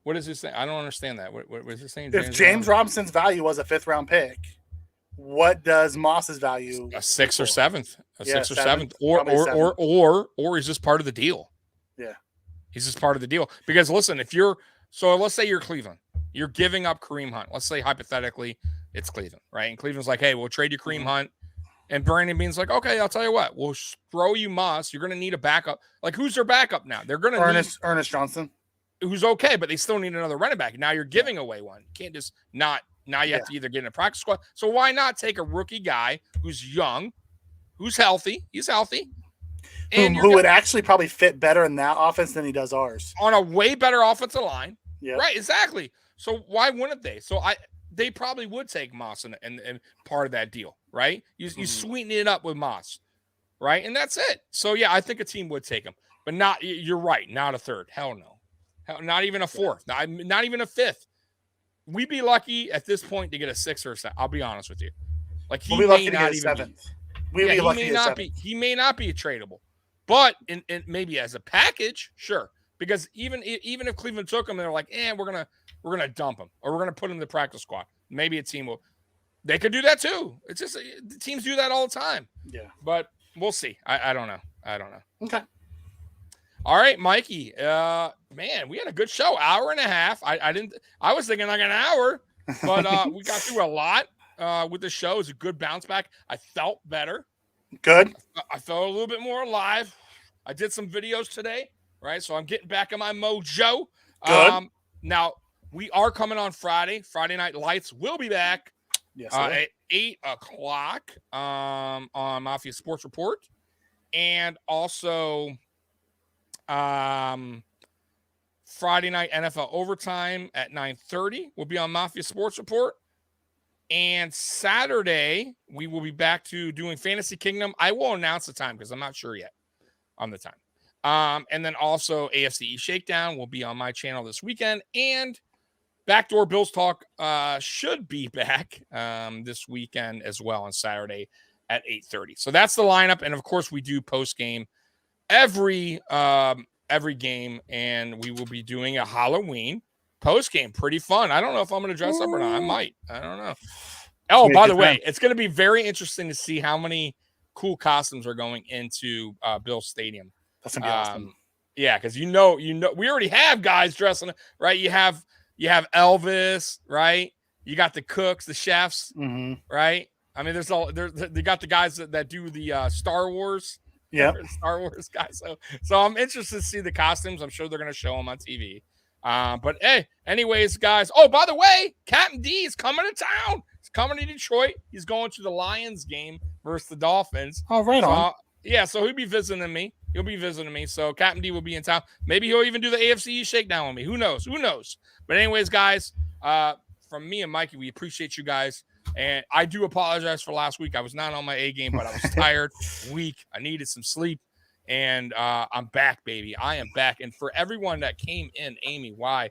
What is he saying? I don't understand that. What is he saying? If James Robinson's value was a fifth round pick, what does Moss's value? A sixth or seventh, or he's just part of the deal. Yeah, he's just part of the deal. Because listen, let's say you're Cleveland, you're giving up Kareem Hunt. Let's say hypothetically it's Cleveland, right? And Cleveland's like, hey, we'll trade you Kareem Hunt. And Brandon Beane's like, okay, I'll tell you what, we'll throw you Moss. You're going to need a backup. Like, who's their backup now? They're going to Ernest Johnson. Who's okay, but they still need another running back. Now you're giving away one. You can't just not. Now you have to either get in a practice squad. So why not take a rookie guy who's young, who's healthy? He's healthy. And who would actually probably fit better in that offense than he does ours. On a way better offensive line. Yeah. Right, exactly. So why wouldn't they? So they probably would take Moss and part of that deal, right? You sweeten it up with Moss, right? And that's it. So, yeah, I think a team would take him. But not, you're right, not a third. Hell no. Not even a fourth. Not even a fifth. We'd be lucky at this point to get a sixth or a seventh. I'll be honest with you. Like he may not even seventh. He may not be tradable, but in maybe as a package, sure. Because even if Cleveland took him, they're like, we're gonna dump him or we're gonna put him in the practice squad. Maybe a team will. They could do that too. It's just teams do that all the time. Yeah. But we'll see. I don't know. Okay. All right, Mikey. Man, we had a good show. Hour and a half. I was thinking like an hour, but we got through a lot with the show. It was a good bounce back. I felt better. Good. I felt a little bit more alive. I did some videos today, right? So I'm getting back in my mojo. Good. Now we are coming on Friday. Friday Night Lights will be back. Yes, at 8:00 on Mafia Sports Report, and also Friday night NFL overtime at 9:30 will be on Mafia Sports Report. And Saturday, we will be back to doing Fantasy Kingdom. I will announce the time because I'm not sure yet on the time. And then also AFC Shakedown will be on my channel this weekend. And Backdoor Bills Talk should be back this weekend as well on Saturday at 8:30. So that's the lineup. And of course, we do post game every game, and we will be doing a Halloween post game. Pretty fun. I don't know if I'm going to dress up or not. I might. I don't know. Oh, by the way, it's going to be very interesting to see how many cool costumes are going into Bill Stadium. That's gonna be awesome. Yeah, because you know, we already have guys dressing, right? You have Elvis, right? You got the cooks, the chefs, right? I mean, they got the guys that do the Star Wars. Yeah, Star Wars guys. So I'm interested to see the costumes. I'm sure they're going to show them on TV. But hey, anyways, guys. Oh, by the way, Captain D is coming to town. He's coming to Detroit. He's going to the Lions game versus the Dolphins. Oh, right on. Yeah, so he'll be visiting me. So Captain D will be in town. Maybe he'll even do the AFC Shakedown with me. Who knows? But anyways, guys, from me and Mikey, we appreciate you guys. And I do apologize for last week. I was not on my A game, but I was tired, weak. I needed some sleep. And I'm back, baby. I am back. And for everyone that came in, Amy, why?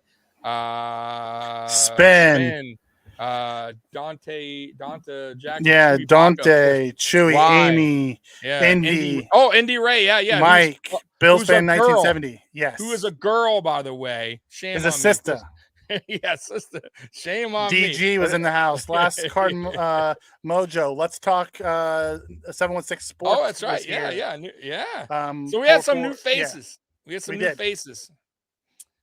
Spin. Dante Jackson. Yeah, Chewy Dante, Paco. Chewy, Why? Amy, Yeah, Indy. Indy Ray. Yeah. Mike, Bills who's fan a girl. 1970. Yes. Who is a girl, by the way. Shame is on a sister. Yeah, sister. Shame on me. DG was in the house. Last card, Mojo. Let's talk 716 Sports. Oh, that's right. Yeah. So we had had some new faces. Yeah. We had some new faces.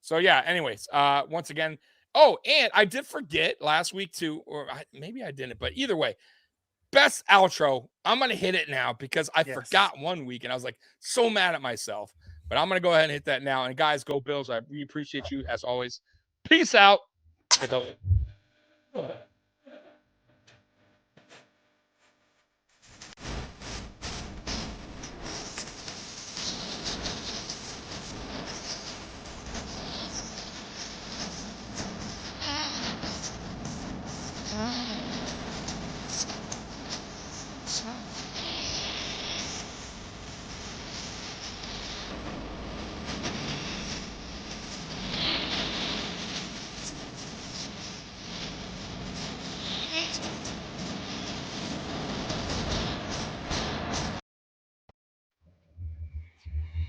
So yeah, anyways, once again. Oh, and I did forget last week too, or maybe I didn't, but either way, best outro. I'm going to hit it now because I forgot one week and I was like so mad at myself, but I'm going to go ahead and hit that now. And guys, go Bills. We appreciate you as always. Peace out.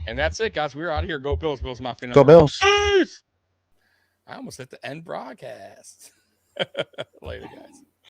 And that's it, guys. We're out of here. Go Bills. Bills Mafia. Go Bills. I almost hit the end broadcast. Later, guys.